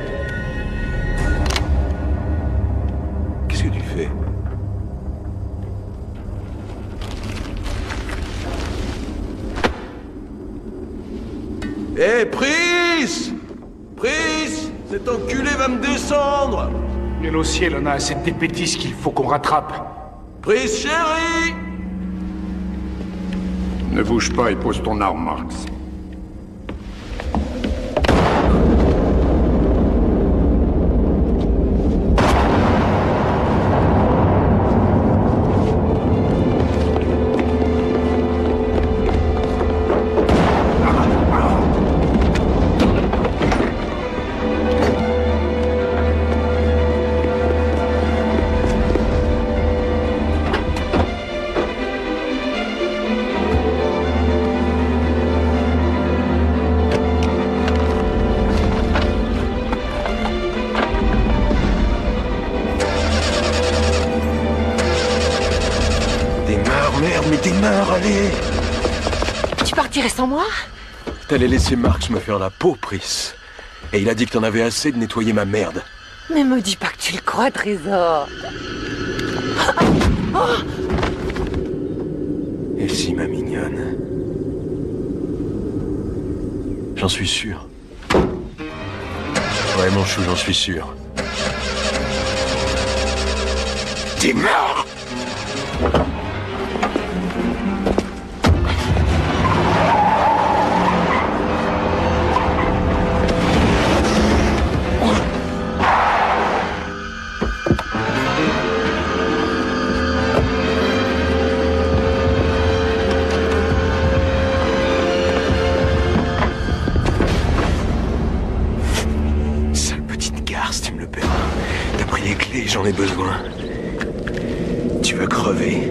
Qu'est-ce que tu fais? Hé, Pris! Pris! Cet enculé va me descendre! Nul au ciel, on a assez de dépétisses qu'il faut qu'on rattrape. Pris, chérie! Ne bouge pas et pose ton arme, Marx. Tu partirais sans moi? T'allais laisser Marx me faire la peau, Pris. Et il a dit que t'en avais assez de nettoyer ma merde. Mais me dis pas que tu le crois, Trésor. Et si, ma mignonne? J'en suis sûr. Ouais, mon chou, j'en suis sûr. T'es mort! J'en ai besoin. Tu veux crever?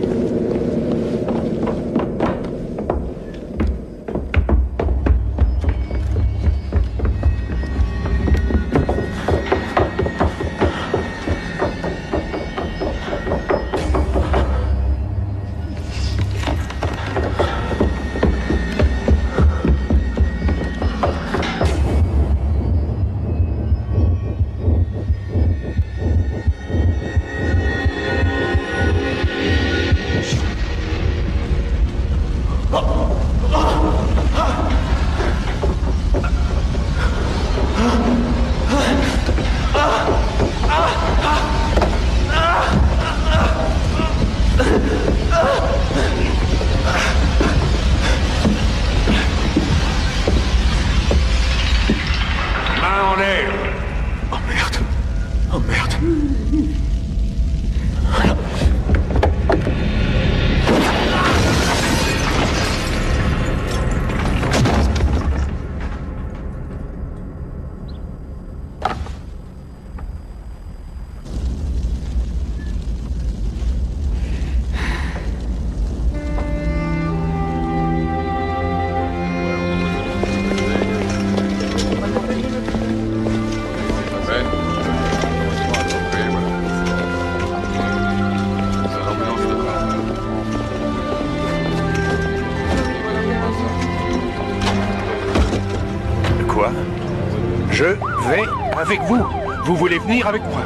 Je vais avec vous. Vous voulez venir avec moi?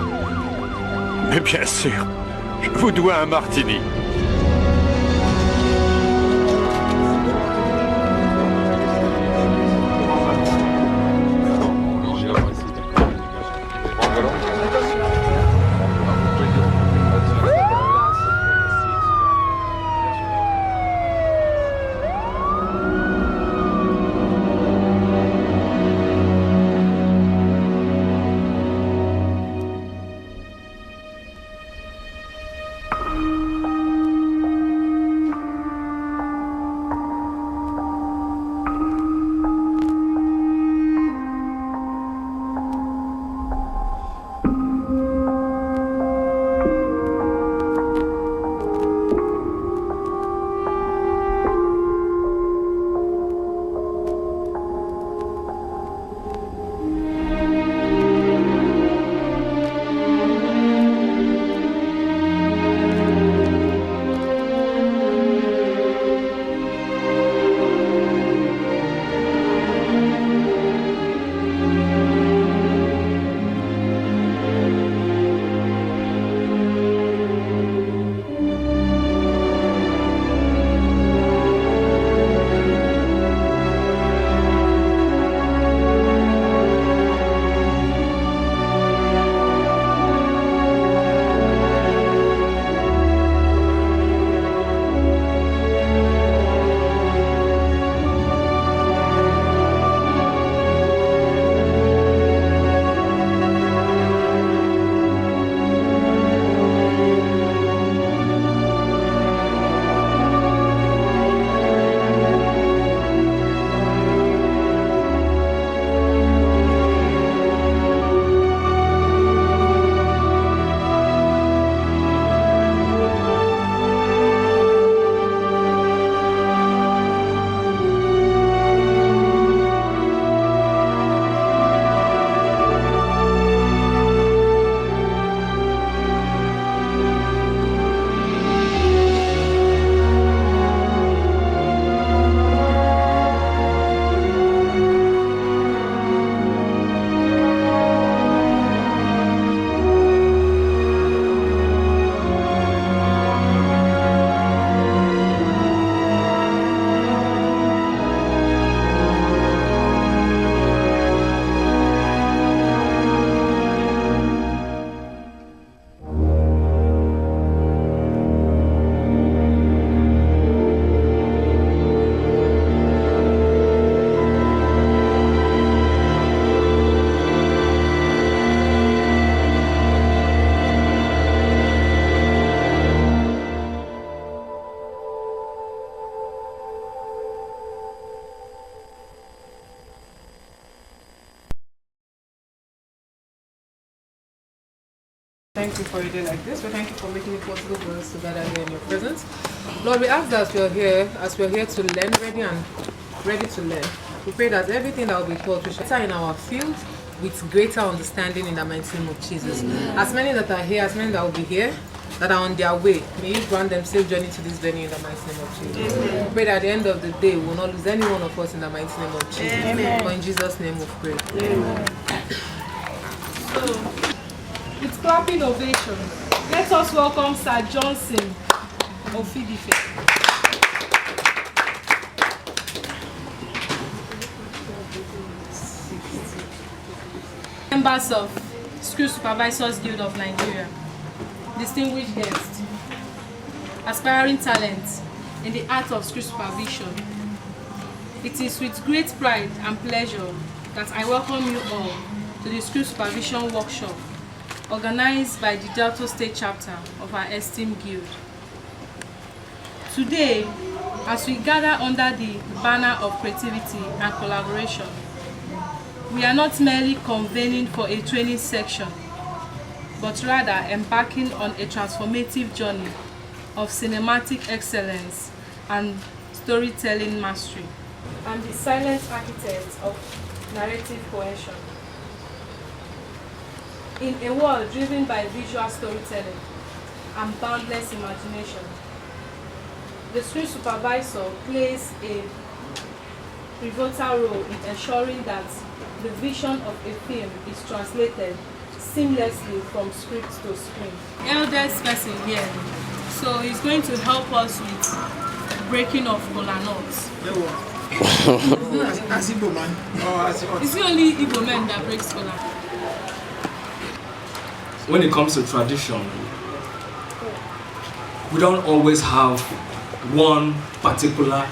Mais bien sûr, je vous dois un martini. Thank you for a day like this. We thank you for making it possible for us to gather here in your presence. Lord, we ask that as we are here to learn, ready to learn. We pray that everything that will be taught, we shall enter in our field with greater understanding in the mighty name of Jesus. As many that are here, as many that will be here, that are on their way, may you grant them safe journey to this venue in the mighty name of Jesus. Amen. We pray that at the end of the day, we will not lose any one of us in the mighty name of Jesus. Amen. For in Jesus' name we pray. Amen. So, with clapping ovation, let us welcome Sir Johnson Ofidife. Members of School Supervisors Guild of Nigeria, distinguished guests, aspiring talents in the art of school supervision, it is with great pride and pleasure that I welcome you all to the School Supervision Workshop organized by the Delta State Chapter of our esteemed guild. Today, as we gather under the banner of creativity and collaboration, we are not merely convening for a training section, but rather embarking on a transformative journey of cinematic excellence and storytelling mastery. I'm the silent architect of narrative cohesion. In a world driven by visual storytelling and boundless imagination, the school supervisor plays a pivotal role in ensuring that the vision of a film is translated seamlessly from script to screen. Eldest person here, so he's going to help us with breaking of kola nuts. As Igbo man? It's the only Igbo man that breaks kola. When it comes to tradition, we don't always have one particular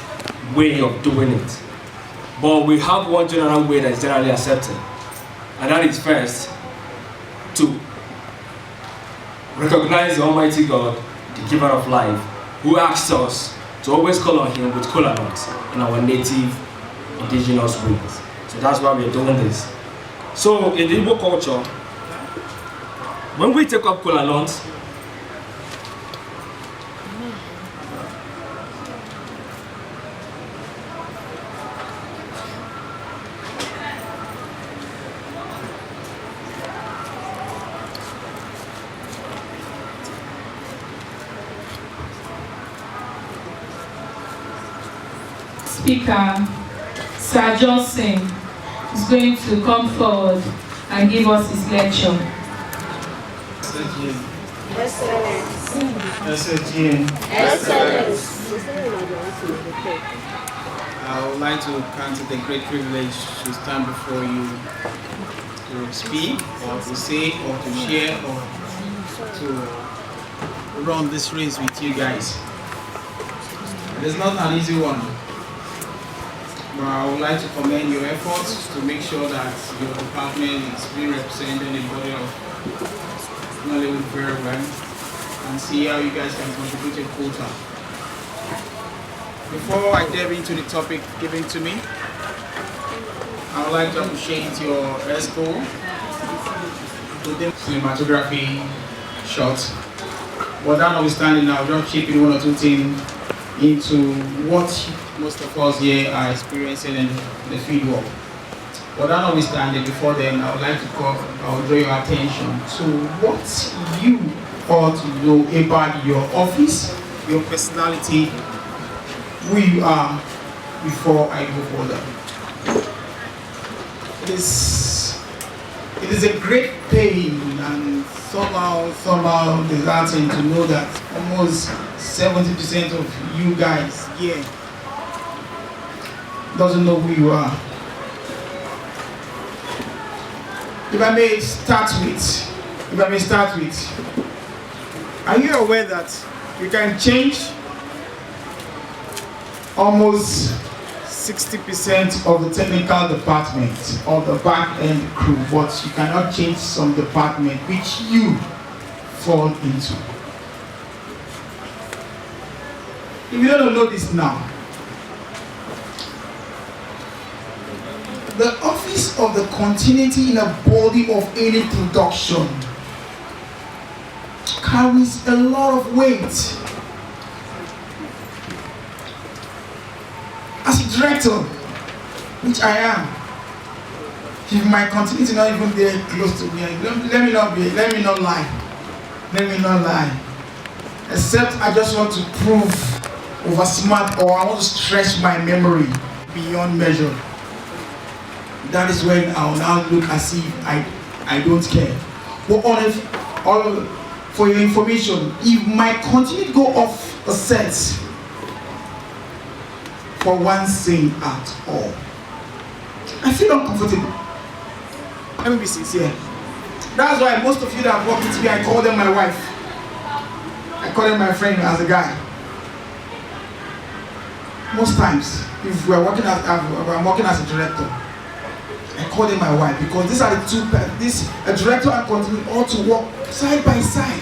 way of doing it. But we have one general way that is generally accepted. And that is first to recognize the Almighty God, the giver of life, who asks us to always call on Him with kola nuts in our native indigenous ways. So that's why we're doing this. So in the Igbo culture, when we take up kola nuts, Speaker Sir Johnson is going to come forward and give us his lecture. I would like to count it a great privilege to stand before you to speak or to say or to share or to run this race with you guys. It's not an easy one. But I would like to commend your efforts to make sure that your department is being represented in the body of Nollywood very well and see how you guys can contribute a quota. Before I delve into the topic given to me, I would like to appreciate your ESCO to the cinematography shots. But that notwithstanding, I'll just chip in one or two things into what most of us here are experiencing in the field work. But that notwithstanding, before then, I would like to draw your attention to what you ought to know about your office, your personality, who you are, before I go further. It is a great pain and somehow disheartening to know that almost 70% of you guys here doesn't know who you are. If I may start with, are you aware that you can change almost 60% of the technical department of the back-end crew, but you cannot change some department which you fall into? If you don't know this now, the office of the continuity in a body of any production carries a lot of weight. As a director, which I am, if my continuity not even there close to me, let me not lie. Except I just want to prove over smart, or I want to stretch my memory beyond measure. That is when I'll now look as if I don't care. But for your information, if my continuity go off the set for one scene at all, I feel uncomfortable. Let me be sincere. That's why most of you that have worked with me, I call them my wife. I call them my friend as a guy. Most times, if I'm working as a director, I call them my wife, because these are the two, a director and continuity ought to work side by side.